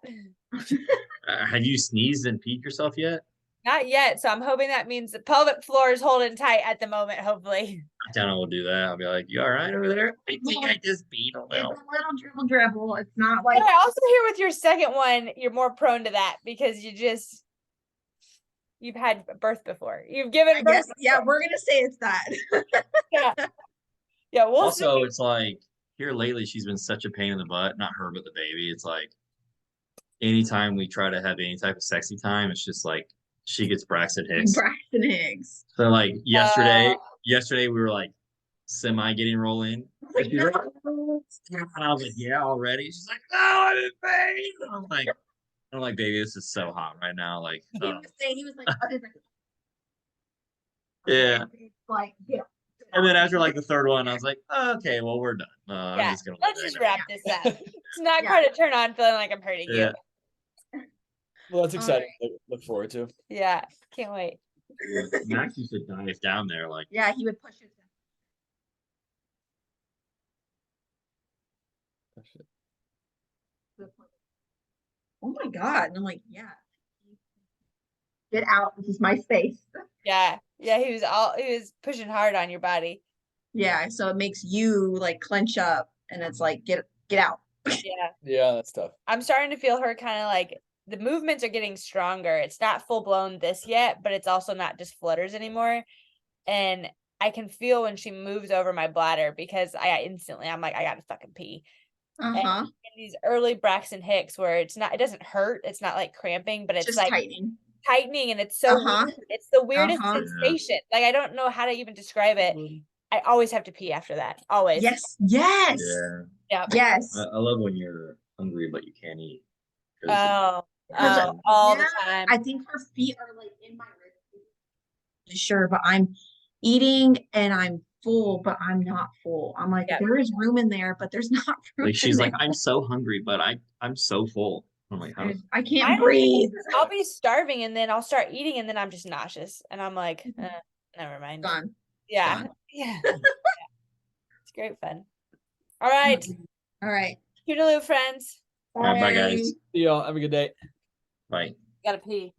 Have you sneezed and peed yourself yet? Not yet. So I'm hoping that means the pelvic floor is holding tight at the moment, hopefully. Tatyana will do that. I'll be like, "You all right over there?" I think I just peed a It's little. a little dribble dribble. It's not like But I also hear with your second one, you're more prone to that because you've had birth before. You've given I birth. guess. Yeah, we're gonna say it's that. Yeah. Yeah, we'll Also, see. it's like here lately, she's been such a pain in the butt. Not her, but the baby. It's like anytime we try to have any type of sexy time, it's just like she gets Braxton Hicks. Braxton Hicks. So like yesterday we were like semi getting rolling. And she's like, and I was like, yeah, already. She's like, no, I'm in pain. I'm like, baby, this is so hot right now. Like, He was saying, he was like, what is it? yeah. It's like, yeah. And then after like the third one, I was like, okay, well, we're done. I'm Yeah, just gonna let's leave it just there. wrap this up. It's not Yeah. quite a turn on feeling like I'm hurting you. Yeah. Well, that's exciting to look forward to. Yeah, can't wait. Max used to dive down there like Yeah, he would push his. Oh my God. And I'm like, yeah. Get out. This is my space. Yeah, he was pushing hard on your body. Yeah. So it makes you like clench up and it's like, get out. Yeah. Yeah, that's tough. I'm starting to feel her kind of like the movements are getting stronger. It's not full blown this yet, but it's also not just flutters anymore. And I can feel when she moves over my bladder because I'm like, I gotta fucking pee. And in these early Braxton Hicks where it doesn't hurt, it's not like cramping, but it's Just like tightening and it's so weird. It's the weirdest sensation. Like I don't know how to even describe it. I always have to pee after that. Always. Yes. Yeah. Yes. I love when you're hungry but you can't eat. All the time. I think her feet are like in my ribs. Sure, but I'm eating and I'm full, but I'm not full. I'm like, there is room in there, but there's not room. Like she's like, I'm so hungry, but I'm so full. I'm like, how? I can't breathe. I'll be starving and then I'll start eating and then I'm just nauseous and I'm like, never mind. Gone. Yeah. Gone. Yeah. It's great fun. All right. All right. Toodaloo, friends. All right, bye guys. See y'all. Have a good day. Bye. Gotta pee.